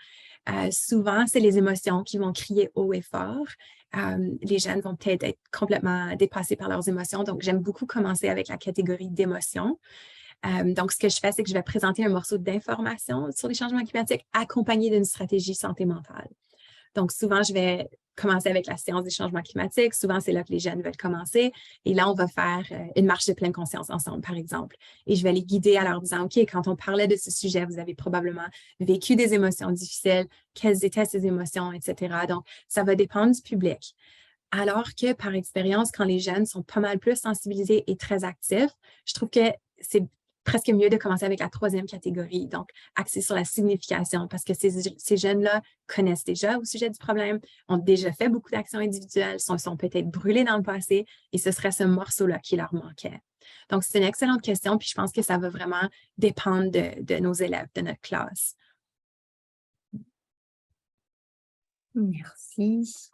souvent, c'est les émotions qui vont crier haut et fort. Les jeunes vont peut-être être complètement dépassés par leurs émotions. Donc, j'aime beaucoup commencer avec la catégorie d'émotions. Donc, ce que je fais, c'est que je vais présenter un morceau d'information sur les changements climatiques accompagné d'une stratégie santé mentale. Donc, souvent, je vais commencer avec la séance des changements climatiques. Souvent, c'est là que les jeunes veulent commencer. Et là, on va faire une marche de pleine conscience ensemble, par exemple. Et je vais les guider en leur disant, OK, quand on parlait de ce sujet, vous avez probablement vécu des émotions difficiles. Quelles étaient ces émotions, etc. Donc, ça va dépendre du public. Alors que, par expérience, quand les jeunes sont pas mal plus sensibilisés et très actifs, je trouve que c'est presque mieux de commencer avec la 3e catégorie, donc axée sur la signification, parce que ces jeunes-là connaissent déjà au sujet du problème, ont déjà fait beaucoup d'actions individuelles, sont peut-être brûlés dans le passé, et ce serait ce morceau-là qui leur manquait. Donc, c'est une excellente question, puis je pense que ça va vraiment dépendre de nos élèves, de notre classe. Merci.